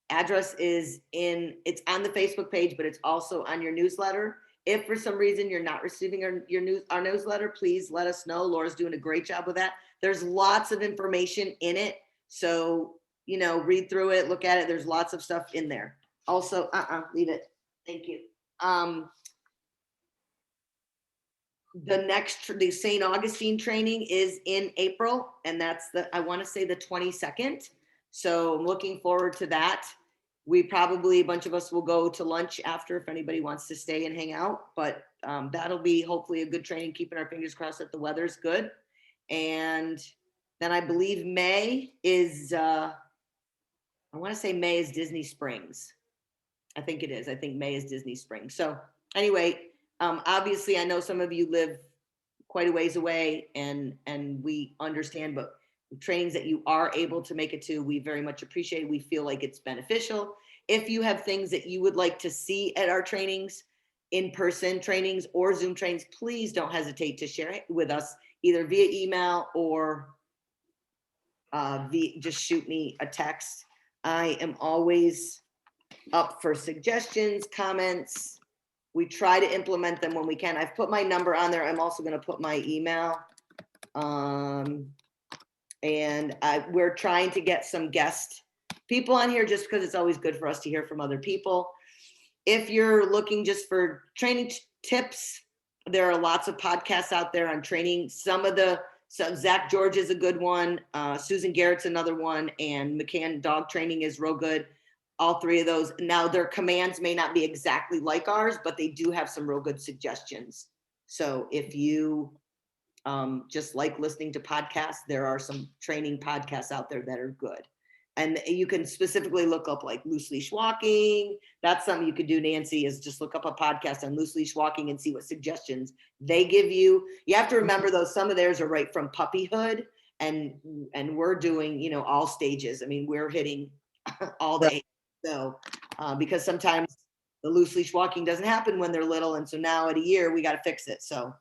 A: address is it's on the Facebook page, but it's also on your newsletter. If for some reason you're not receiving our newsletter, please let us know. Laura's doing a great job with that. There's lots of information in it. So, read through it, look at it. There's lots of stuff in there. Also, leave it. Thank you. The St. Augustine training is in April, and that's I want to say the 22nd. So I'm looking forward to that. A bunch of us will go to lunch after if anybody wants to stay and hang out, but that'll be hopefully a good training, keeping our fingers crossed that the weather's good. And then I believe May is, I want to say May is Disney Springs. I think it is. I think May is Disney Springs. So anyway, obviously I know some of you live quite a ways away and we understand, but trainings that you are able to make it to, we very much appreciate. We feel like it's beneficial. If you have things that you would like to see at our trainings, in-person trainings or Zoom trainings, please don't hesitate to share it with us either via email or just shoot me a text. I am always up for suggestions, comments. We try to implement them when we can. I've put my number on there. I'm also going to put my email. And we're trying to get some guest people on here just because it's always good for us to hear from other people. If you're looking just for training tips, there are lots of podcasts out there on training. So Zach George is a good one. Susan Garrett's another one. And McCann Dog Training is real good. All three of those. Now their commands may not be exactly like ours, but they do have some real good suggestions. So if you just like listening to podcasts, there are some training podcasts out there that are good. And you can specifically look up like loose leash walking. That's something you could do, Nancy, is just look up a podcast on loose leash walking and see what suggestions they give you. You have to remember though, some of theirs are right from puppyhood and we're doing, all stages. I mean, we're hitting all the ages. So, because sometimes the loose leash walking doesn't happen when they're little. And so now at a year, we got to fix it. So,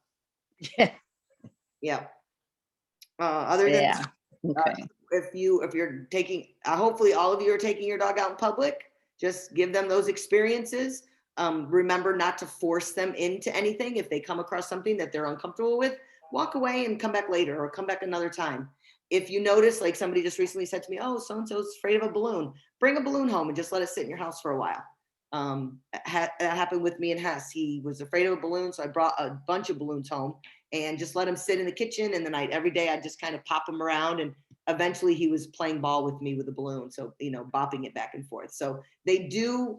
A: yeah. Other than that,
H: Okay.
A: if you're taking, hopefully all of you are taking your dog out in public, just give them those experiences. Remember not to force them into anything. If they come across something that they're uncomfortable with, walk away and come back later or come back another time. If you notice, like somebody just recently said to me, oh, so-and-so's afraid of a balloon, bring a balloon home and just let it sit in your house for a while. That happened with me and Hess. He was afraid of a balloon. So I brought a bunch of balloons home and just let him sit in the kitchen. And then every day I just kind of pop him around, and eventually he was playing ball with me with a balloon. So, bopping it back and forth. So they do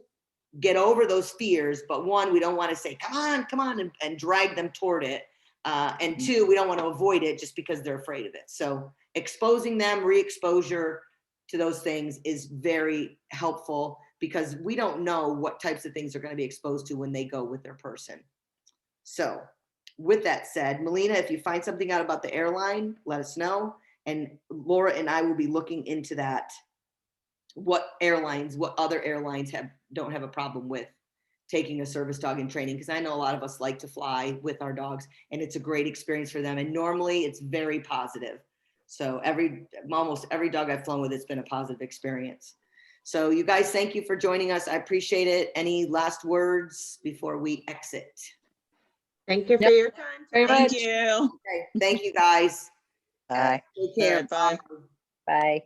A: get over those fears, but one, we don't want to say, come on, and drag them toward it. And two, we don't want to avoid it just because they're afraid of it. So exposing them, re-exposure to those things is very helpful because we don't know what types of things they're going to be exposed to when they go with their person. So with that said, Melina, if you find something out about the airline, let us know. And Laura and I will be looking into that. What other airlines don't have a problem with taking a service dog in training, because I know a lot of us like to fly with our dogs and it's a great experience for them. And normally it's very positive. So almost every dog I've flown with, it's been a positive experience. So you guys, thank you for joining us. I appreciate it. Any last words before we exit?
F: Thank you for your time.
H: Very
G: Thank
H: much.
G: you.
A: Okay, thank you guys.
H: Bye.
A: Take care.
G: Bye.
B: Bye.